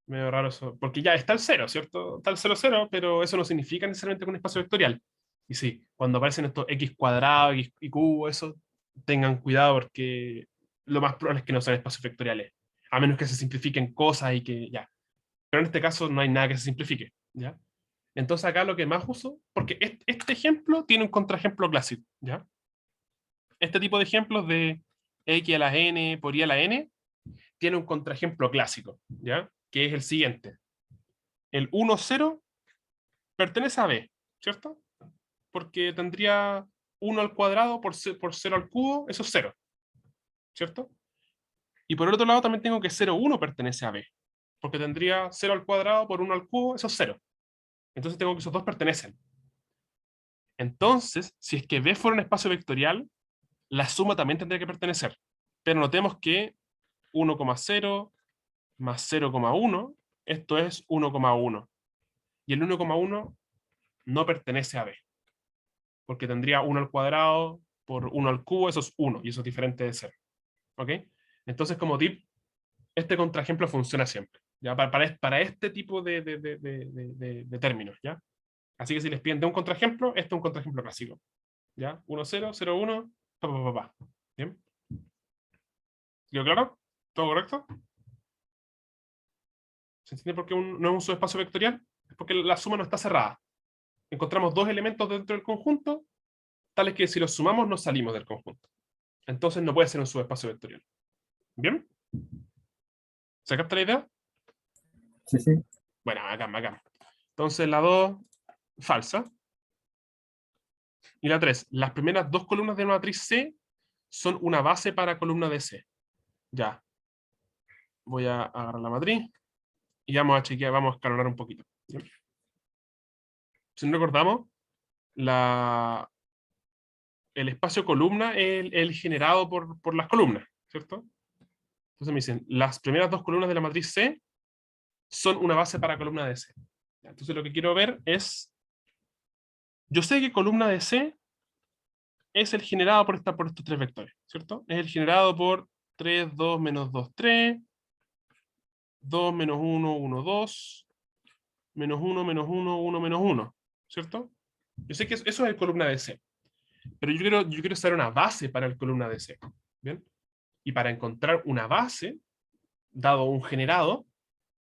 Medio raro eso. Porque ya está el 0, ¿cierto? Está el 0, 0, pero eso no significa necesariamente que un espacio vectorial. Y sí, cuando aparecen estos x cuadrado x y cubo, eso, tengan cuidado porque lo más probable es que no sean espacios vectoriales. A menos que se simplifiquen cosas y que ya. Pero en este caso no hay nada que se simplifique, ¿ya? Entonces acá lo que más uso, porque este ejemplo tiene un contraejemplo clásico, ¿ya? Este tipo de ejemplos de x a la n por y a la n tiene un contraejemplo clásico, ¿ya? Que es el siguiente. El 1, 0 pertenece a B, ¿cierto? Porque tendría 1 al cuadrado por 0 al cubo, eso es 0, ¿cierto? Y por el otro lado también tengo que 0, 1 pertenece a B, porque tendría 0 al cuadrado por 1 al cubo, eso es 0. Entonces tengo que esos dos pertenecen. Entonces, si es que B fuera un espacio vectorial, la suma también tendría que pertenecer. Pero notemos que 1,0 más 0,1, esto es 1,1. Y el 1,1 no pertenece a B, porque tendría 1 al cuadrado por 1 al cubo, eso es 1, y eso es diferente de 0. ¿Ok? Entonces, como tip, este contraejemplo funciona siempre, ¿ya? Para este tipo de términos, ¿ya? Así que si les piden de un contraejemplo, este es un contraejemplo clásico, ¿ya? 1, 0, 0, 1, pa, pa, pa, pa. ¿Bien? ¿Quedó claro? ¿Todo correcto? ¿Se entiende por qué no es un subespacio vectorial? Es porque la suma no está cerrada. Encontramos dos elementos dentro del conjunto, tales que si los sumamos nos salimos del conjunto. Entonces no puede ser un subespacio vectorial. ¿Bien? ¿Se capta la idea? Sí, sí. Bueno, acá. Entonces la 2, falsa. Y la 3, las primeras dos columnas de la matriz C son una base para columna de C. Ya. Voy a agarrar la matriz y vamos a chequear, vamos a escalonar un poquito. ¿Bien? Si no recordamos, el espacio columna es el generado por las columnas, ¿cierto? Entonces me dicen, las primeras dos columnas de la matriz C son una base para columna de C. Entonces lo que quiero ver es, yo sé que columna de C es el generado por estos tres vectores, ¿cierto? Es el generado por 3, 2, menos 2, 3, 2, menos 1, 1, 2, menos 1, menos 1, 1, menos 1, ¿cierto? Yo sé que eso es el columna de C, pero yo quiero saber una base para el columna de C, ¿bien? Y para encontrar una base, dado un generado,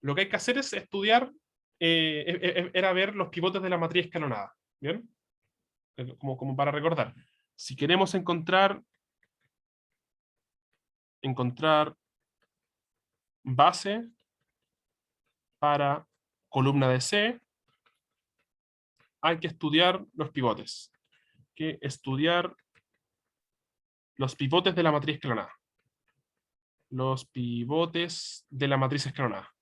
lo que hay que hacer es estudiar, era ver los pivotes de la matriz escalonada. ¿Bien? Como para recordar. Si queremos encontrar base para columna de C, hay que estudiar los pivotes. Hay que estudiar los pivotes de la matriz escalonada. Los pivotes de la matriz escalonada.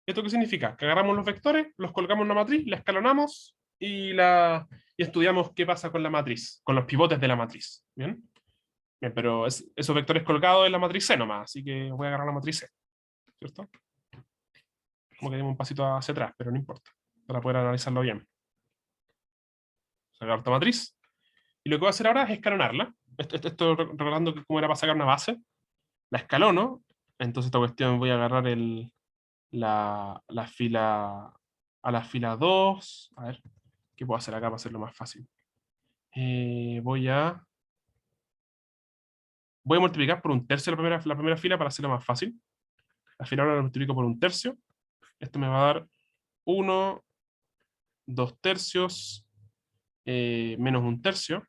¿Esto qué significa? Que agarramos los vectores, los colgamos en una matriz, la escalonamos y estudiamos qué pasa con la matriz, con los pivotes de la matriz. ¿Bien? Bien, pero esos vectores colgados en la matriz C nomás, así que voy a agarrar la matriz C. ¿Cierto? Como que dimos un pasito hacia atrás, pero no importa, para poder analizarlo bien. Sacar esta matriz. Y lo que voy a hacer ahora es escalonarla. Esto recordando cómo era para sacar una base. La escalono. Entonces esta cuestión voy a agarrar la fila a la fila 2. A ver, ¿qué puedo hacer acá para hacerlo más fácil? Voy a multiplicar por un tercio la primera fila para hacerlo más fácil. La fila ahora la multiplico por un tercio. Esto me va a dar 1, 2 tercios, menos un tercio.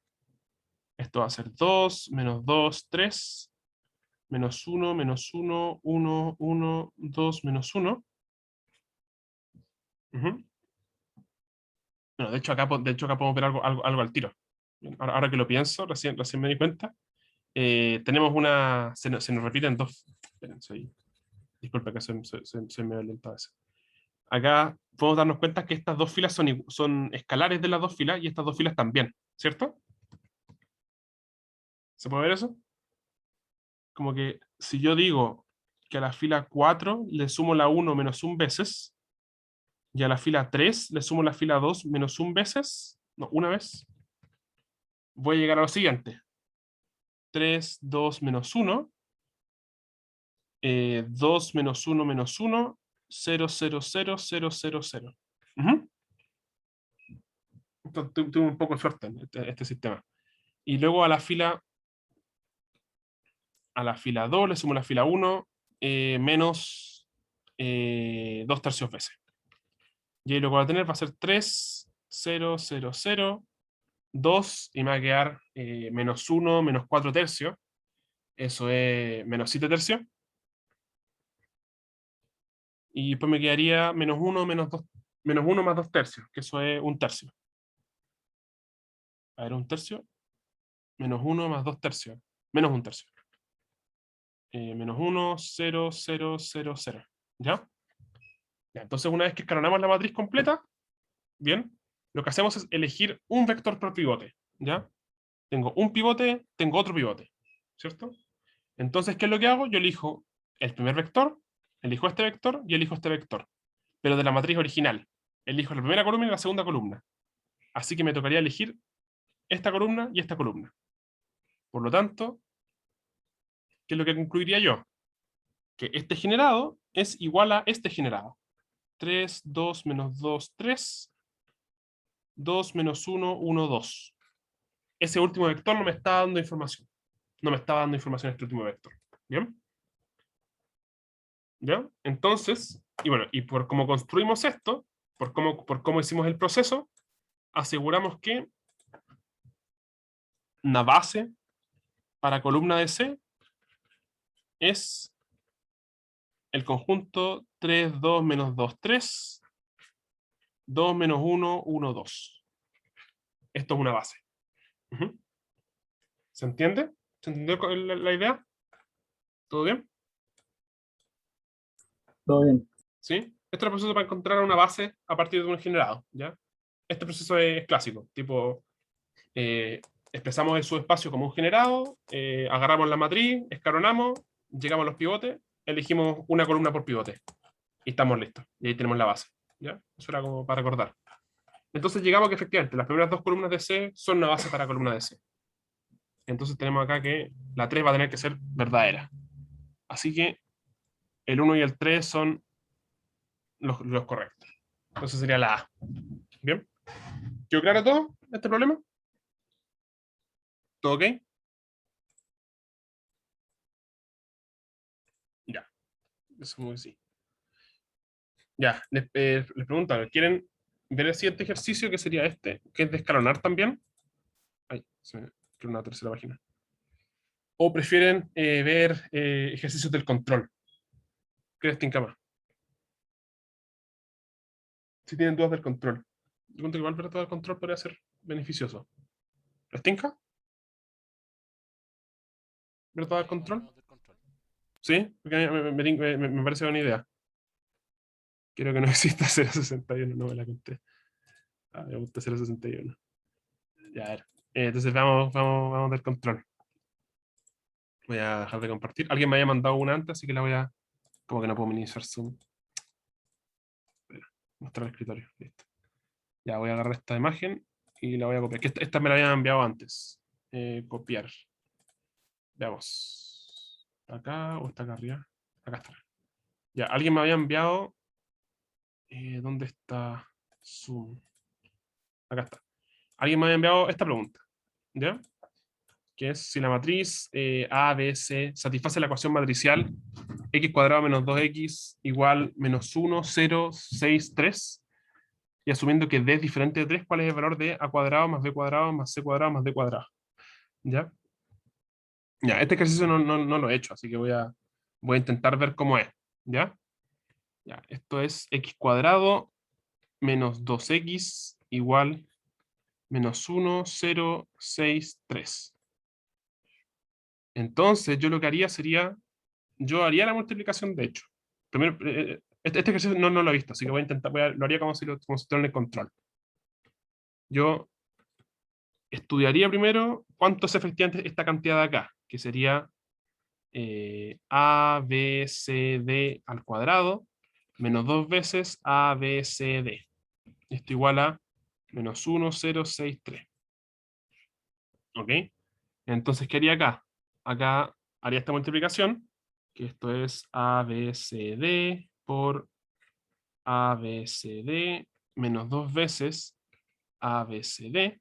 Esto va a ser 2, menos 2, 3, menos 1, menos 1, 1, 1, 2, menos 1. Bueno, de hecho acá podemos ver algo al tiro. Ahora que lo pienso, recién me di cuenta. Tenemos se nos repiten dos. Esperen, disculpe que soy medio lento a veces. Acá podemos darnos cuenta que estas dos filas son escalares de las dos filas y estas dos filas también, ¿cierto? ¿Se puede ver eso? Como que si yo digo que a la fila 4 le sumo la 1 menos 1 veces, y a la fila 3 le sumo la fila 2 menos 1 veces, no, una vez, voy a llegar a lo siguiente. 3, 2 menos 1, 2 menos 1 menos 1, 0, 0, 0, 0, 0, 0. Tuve un poco de suerte en este sistema. Y luego a la fila 2 le sumo la fila 1 menos 2 tercios veces. Y ahí lo que voy a tener va a ser 3, 0, 0, 0, 2, y me va a quedar menos 1, menos 4 tercios. Eso es menos 7 tercios. Y después me quedaría menos 1, menos 1 más 2 tercios, que eso es un tercio. A ver, un tercio. Menos 1 más 2 tercios. Menos un tercio. Menos 1, 0, 0, 0, 0. ¿Ya? Ya, entonces una vez que escalonamos la matriz completa, bien, lo que hacemos es elegir un vector por pivote. ¿Ya? Tengo un pivote, tengo otro pivote. ¿Cierto? Entonces, ¿qué es lo que hago? Yo elijo el primer vector, elijo este vector y elijo este vector. Pero de la matriz original. Elijo la primera columna y la segunda columna. Así que me tocaría elegir esta columna y esta columna. Por lo tanto, ¿qué es lo que concluiría yo? Que este generado es igual a este generado. 3, 2, menos 2, 3. 2, menos 1, 1, 2. Ese último vector no me está dando información. No me está dando información este último vector. ¿Bien? ¿Ya? Entonces, y bueno, y por cómo construimos esto, por cómo hicimos el proceso, aseguramos que una base para columna de C es el conjunto 3, 2, menos 2, 3, 2, menos 1, 1, 2. Esto es una base. ¿Se entiende? ¿Se entendió la idea? ¿Todo bien? Todo bien. ¿Sí? Este es el proceso para encontrar una base a partir de un generado, ¿ya? Este proceso es clásico, tipo, expresamos el subespacio como un generado, agarramos la matriz, escalonamos, llegamos a los pivotes, elegimos una columna por pivote, y estamos listos, y ahí tenemos la base, ¿ya? Eso era como para recordar. Entonces llegamos a que efectivamente las primeras dos columnas de C son una base para columna de C. Entonces tenemos acá que la 3 va a tener que ser verdadera. Así que el 1 y el 3 son los correctos. Entonces sería la A. ¿Bien? ¿Quedó claro todo? este problema? ¿Todo ok? Ya, eso sí. Ya, les pregunto, a ver, ¿quieren ver el siguiente ejercicio que sería este, que es de escalonar también? Ay, se me quedó una tercera página. ¿O prefieren ver ejercicios del control? ¿Qué les tinca más? Si tienen dudas del control. Yo creo que igual ver todo el control podría ser beneficioso. ¿Les tinca? ¿Ver todo el control? Hablemos del control. Sí, porque a mí me parece buena idea. Quiero que no exista 0.61, no me la conté. Ah, me gusta 0.61. Ya, a ver. Entonces vamos del control. Voy a dejar de compartir. Alguien me había mandado una antes, así que la voy a... Como que no puedo minimizar Zoom. Espera, mostrar el escritorio. Listo. Ya voy a agarrar esta imagen y la voy a copiar. Que esta me la habían enviado antes. Copiar. Veamos. ¿Está acá o está acá arriba? Acá está. Ya, alguien me había enviado... ¿dónde está Zoom? Acá está. Alguien me había enviado esta pregunta. ¿Ya? Que es si la matriz A, B, C satisface la ecuación matricial x cuadrado menos 2x igual menos 1, 0, 6, 3, y asumiendo que d es diferente de 3, ¿cuál es el valor de a cuadrado más b cuadrado más c cuadrado más d cuadrado? ¿Ya? Ya, este ejercicio no lo he hecho, así que voy a intentar ver cómo es. ¿Ya? Ya, esto es x cuadrado menos 2x igual menos 1, 0, 6, 3. Entonces, yo lo que haría sería, yo haría la multiplicación de hecho. Primero, este ejercicio no lo he visto, así que voy a intentar, lo haría como si estuviera en el control. Yo estudiaría primero cuánto es efectivamente esta cantidad de acá, que sería A, B, C, D al cuadrado, menos 2 veces A, B, C, D. Esto igual a menos 1, 0, 6, 3. ¿Ok? Entonces, ¿qué haría acá? Acá haría esta multiplicación, que esto es A, B, C, D por A, B, C, D menos 2 veces A, B, C, D.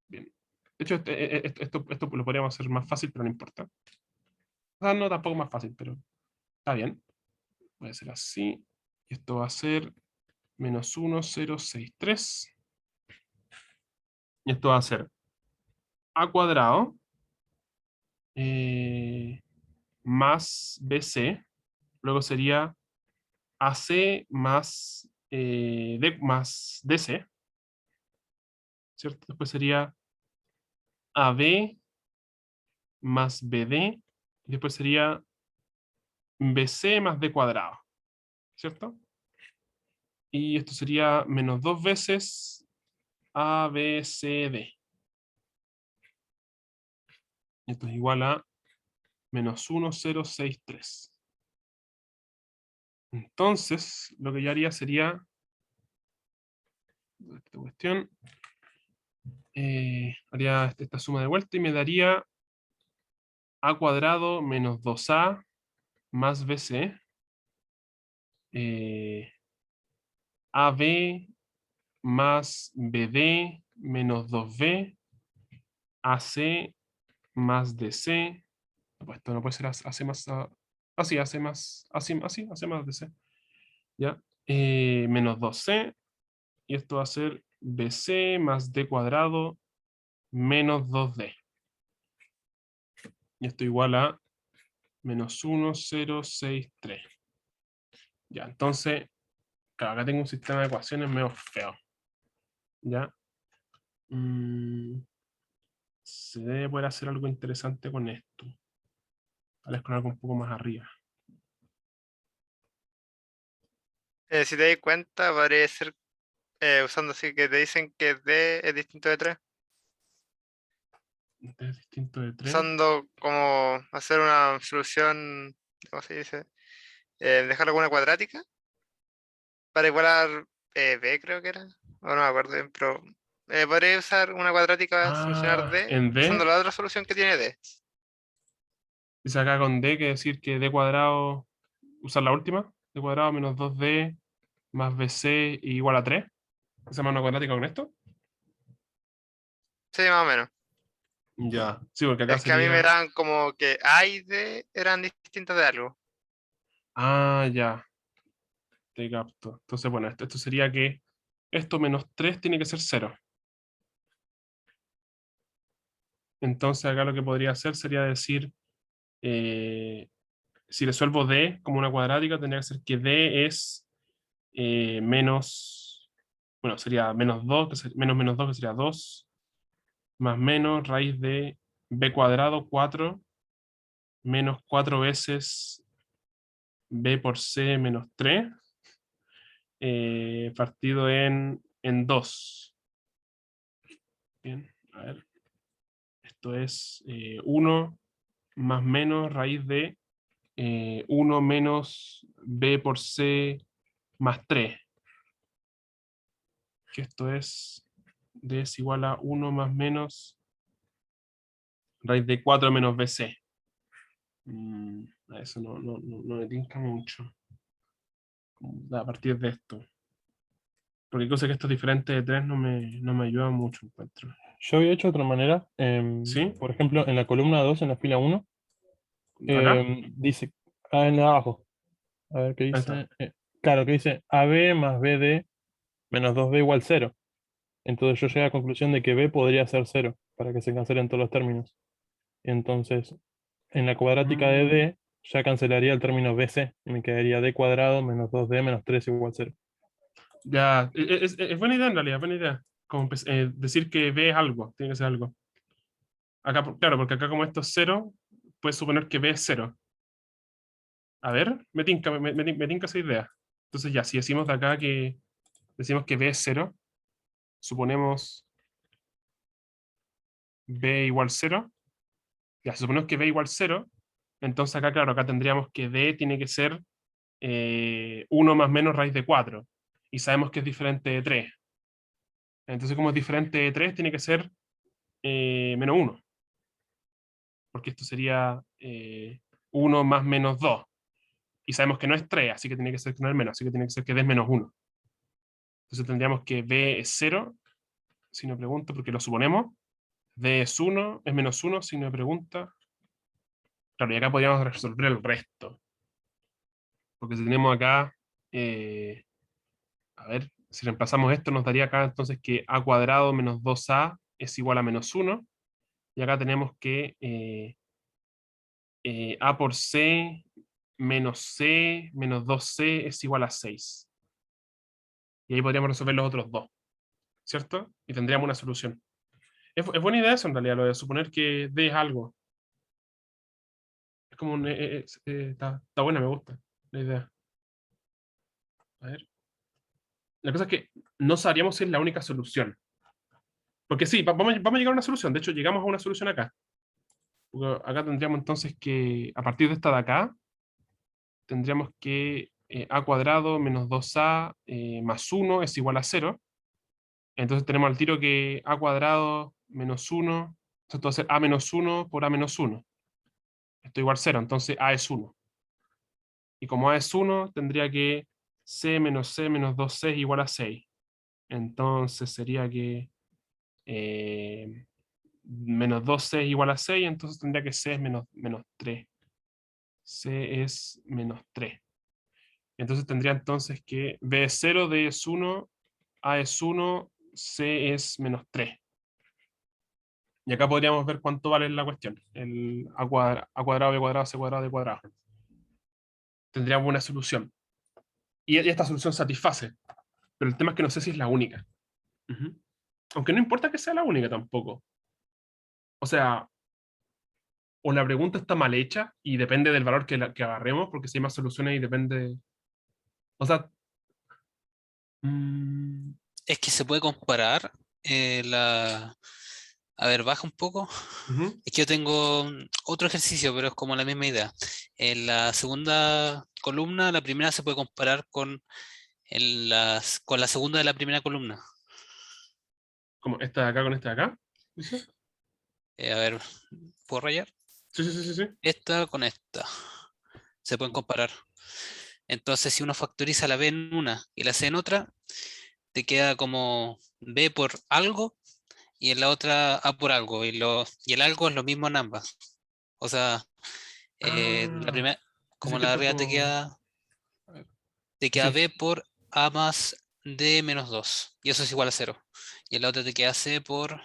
Bien. De hecho, esto lo podríamos hacer más fácil, pero no importa. O sea, no tampoco más fácil, pero está bien. Puede ser así. Y esto va a ser menos 1, 0, 6, 3. Y esto va a ser A cuadrado más BC. Luego sería AC más, D, más DC. ¿Cierto? Después sería AB más BD. Y después sería BC más D cuadrado. ¿Cierto? Y esto sería menos 2 veces ABCD. Esto es igual a menos 1, 0, 6, 3. Entonces, lo que yo haría sería esta cuestión. Haría esta suma de vuelta y me daría A cuadrado menos 2A más BC. AB más BD menos 2B. AC más DC. Pues esto no puede ser AC más... Así, AC más... Así, AC más DC. ¿Ya? Menos 2C. Y esto va a ser BC más D cuadrado menos 2D. Y esto igual a menos 1, 0, 6, 3. Ya, entonces, claro, acá tengo un sistema de ecuaciones medio feo. ¿Ya? Se debe poder hacer algo interesante con esto. Tal vez con algo un poco más arriba. Si te das cuenta, podría ser usando así que te dicen que D es distinto de 3. Este es distinto de 3. Usando como hacer una solución, ¿cómo se dice? Dejarlo con una cuadrática para igualar B, creo que era. O no me acuerdo bien, pero podría usar una cuadrática para solucionar D En usando D, la otra solución que tiene D. dice acá con D, que decir que D cuadrado, usar la última, D cuadrado menos 2D más BC igual a 3. ¿Hacemos una cuadrática con esto? Sí, más o menos. Ya. Sí, porque acá Es que a mí me sería... dan como que A y D eran distintas de algo. Ah, ya. Te capto. Entonces, bueno, esto sería que esto menos 3 tiene que ser 0. Entonces acá lo que podría hacer sería decir, si resuelvo D como una cuadrática, tendría que ser que D es menos, bueno, sería menos 2, menos 2, que sería 2, más menos raíz de B cuadrado, 4, menos 4 veces B por C menos 3, partido en 2. Bien, a ver. Esto es 1 más menos raíz de 1 menos B por C más 3. Que esto es D es igual a 1 más menos raíz de 4 menos BC. A eso no me tinca mucho. A partir de esto. Porque cosa que esto es diferente de 3 no me ayuda mucho, encuentro. Yo había hecho de otra manera. ¿Sí? Por ejemplo, en la columna 2, en la fila 1, ¿Acá? dice, en la de abajo, a ver qué Ahí está. dice. Claro, que dice AB más BD menos 2B igual 0. Entonces yo llegué a la conclusión de que B podría ser 0 para que se cancelen todos los términos. Entonces, en la cuadrática de Mm, D ya cancelaría el término BC y me quedaría D cuadrado menos 2D menos 3 igual 0. ya, es buena idea en realidad, buena idea. Como decir que B es algo, tiene que ser algo. Acá, claro, porque acá como esto es 0, puedes suponer que B es 0. A ver, me tinca esa idea. Entonces ya, si decimos de acá que decimos que B es 0, suponemos B igual 0, ya, si suponemos que B igual 0, entonces acá, claro, acá tendríamos que D tiene que ser 1 más menos raíz de 4, y sabemos que es diferente de 3. Entonces, como es diferente de 3, tiene que ser menos 1, porque esto sería 1 más menos 2, y sabemos que no es 3, así que tiene que ser que no es menos, así que tiene que ser que D es menos 1. Entonces tendríamos que B es 0, si no pregunta, porque lo suponemos. D es 1, es menos 1, si no pregunta. Claro, y acá podríamos resolver el resto. Porque si tenemos acá, a ver, si reemplazamos esto, nos daría acá entonces que A cuadrado menos 2A es igual a menos 1. Y acá tenemos que A por C menos 2C es igual a 6. Y ahí podríamos resolver los otros dos, ¿cierto? Y tendríamos una solución. Es buena idea eso en realidad, lo de suponer que D es algo. Es como está buena, me gusta la idea. A ver. La cosa es que no sabríamos si es la única solución. Porque sí, vamos a llegar a una solución. De hecho, llegamos a una solución acá. Porque acá tendríamos entonces que, a partir de esta de acá, tendríamos que A cuadrado menos 2A más 1 es igual a 0. Entonces tenemos al tiro que A cuadrado menos 1, esto va a ser A menos 1 por A menos 1. Esto igual a 0, entonces A es 1. Y como A es 1, tendría que C menos 2C es igual a 6. Entonces sería que menos 2C es igual a 6, entonces tendría que C es menos 3. C es menos 3. Entonces tendría entonces que B es 0, D es 1, A es 1, C es menos 3. Y acá podríamos ver cuánto vale la cuestión. El A cuadrado, B cuadrado, C cuadrado, D cuadrado. Tendríamos una solución. Y esta solución satisface. Pero el tema es que no sé si es la única. Ujú. Aunque no importa que sea la única tampoco. O sea, o la pregunta está mal hecha y depende del valor que agarremos, porque si hay más soluciones y depende. O sea. mm, Es que se puede comparar A ver, baja un poco. ujú. Es que yo tengo otro ejercicio, pero es como la misma idea. En la segunda columna, la primera se puede comparar con la segunda de la primera columna. Como esta de acá con esta de acá. ¿Dice? A ver, ¿puedo rayar? Sí, sí, sí, sí, sí. Esta con esta. Se pueden comparar. Entonces, si uno factoriza la B en una y la C en otra, te queda como B por algo y en la otra A por algo. Y el algo es lo mismo en ambas. O sea, la Ah, primera, dice como que la de esto arriba como... a ver, te queda sí, B por A más D menos 2. Y eso es igual a 0. Y en la otra te queda C por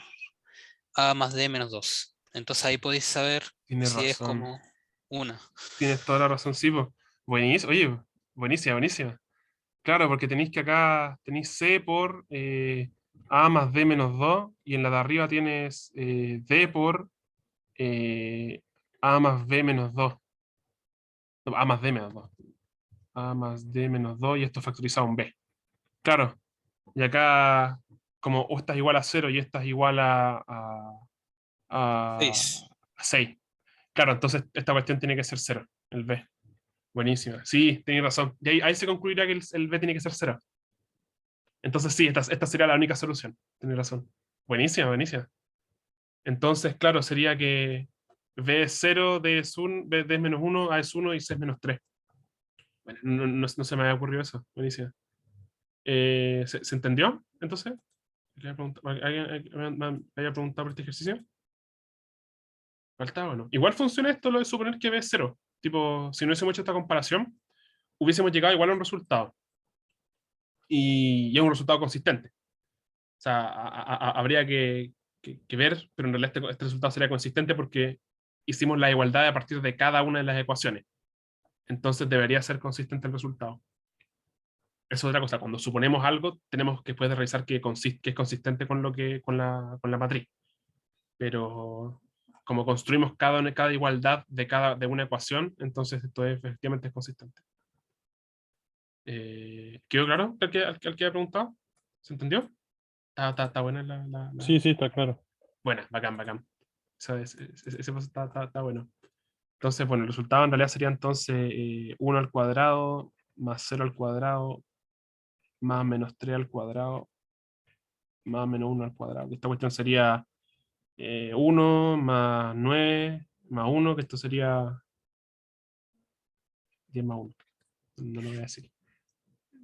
A más D menos 2. Entonces ahí podéis saber tienes si es razón. como una. Tienes toda la razón, sí, po. Buenísimo, oye, buenísima, buenísima. Claro, porque tenéis que acá tenéis C por A más D menos 2 y en la de arriba tienes D por A más B menos 2. No, A más D menos 2. A más D menos 2 y esto factorizado en B. Claro, y acá como esta es igual a 0 y esta es igual a 6. 6. Claro, entonces esta cuestión tiene que ser 0, el B. Buenísima. Sí, tenéis razón. Y ahí se concluirá que el B tiene que ser 0. Entonces sí, esta sería la única solución. Tienes razón. Buenísima, buenísima. Entonces, claro, sería que B es 0, D es 1, D es menos 1, A es 1 y C es menos 3. Bueno, no se me había ocurrido eso. Buenísima. ¿Se entendió? Entonces, ¿alguien me había preguntado por este ejercicio? Faltaba, ¿no? Igual funciona esto lo de suponer que B es 0. Tipo, si no hubiésemos hecho esta comparación, hubiésemos llegado igual a un resultado. Y es un resultado consistente. O sea, habría que ver, pero en realidad este resultado sería consistente porque hicimos la igualdad a partir de cada una de las ecuaciones. Entonces debería ser consistente el resultado. Eso es otra cosa. Cuando suponemos algo, tenemos que después revisar que es consistente con la matriz. Pero como construimos cada igualdad de una ecuación, entonces esto efectivamente es consistente. ¿Quedó claro al que había preguntado? ¿Se entendió? Está buena Sí, sí, está claro. Buena, bacán, bacán. Ese paso está bueno. Entonces, bueno, el resultado en realidad sería entonces 1 al cuadrado más 0 al cuadrado más menos 3 al cuadrado más menos 1 al cuadrado. Esta cuestión sería 1 más 9 más 1, que esto sería 10 más 1. No lo voy a decir.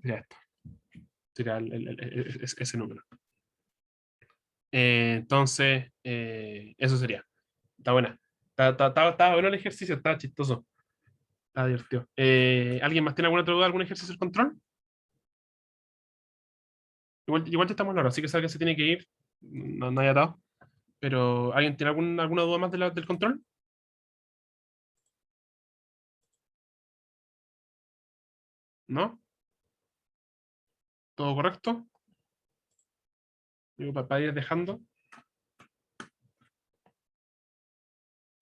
Sería esto. Sería ese número. Entonces, eso sería. Está buena. Está bueno el ejercicio, está chistoso. Está divertido. ¿Alguien más tiene alguna otra duda, algún ejercicio de control? Igual ya estamos en la hora, así que si alguien se tiene que ir, no hay atado. Pero, ¿alguien tiene alguna duda más del control? ¿No? ¿Todo correcto? Digo, para ir dejando.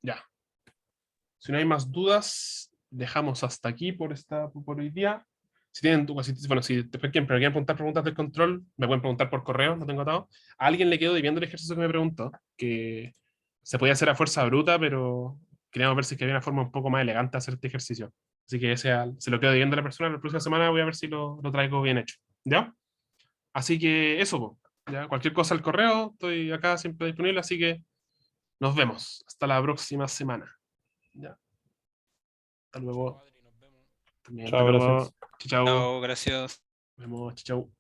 Ya. Si no hay más dudas, dejamos hasta aquí por hoy día. Si tienen dudas, bueno, si después quieren preguntar preguntas del control, me pueden preguntar por correo, no tengo atado. A alguien le quedó debiendo el ejercicio que me preguntó, que se podía hacer a fuerza bruta, pero queríamos ver si es que había una forma un poco más elegante de hacer este ejercicio. Así que se lo quedo debiendo a la persona. La próxima semana voy a ver si lo traigo bien hecho. ¿Ya? Así que eso, po. ¿Ya? Cualquier cosa al correo, estoy acá siempre disponible, así que nos vemos. Hasta la próxima semana. ¿Ya? Hasta luego. También, hasta Chao, luego. gracias. Chao, chao. Chao, gracias. Nos vemos. Chao, chao.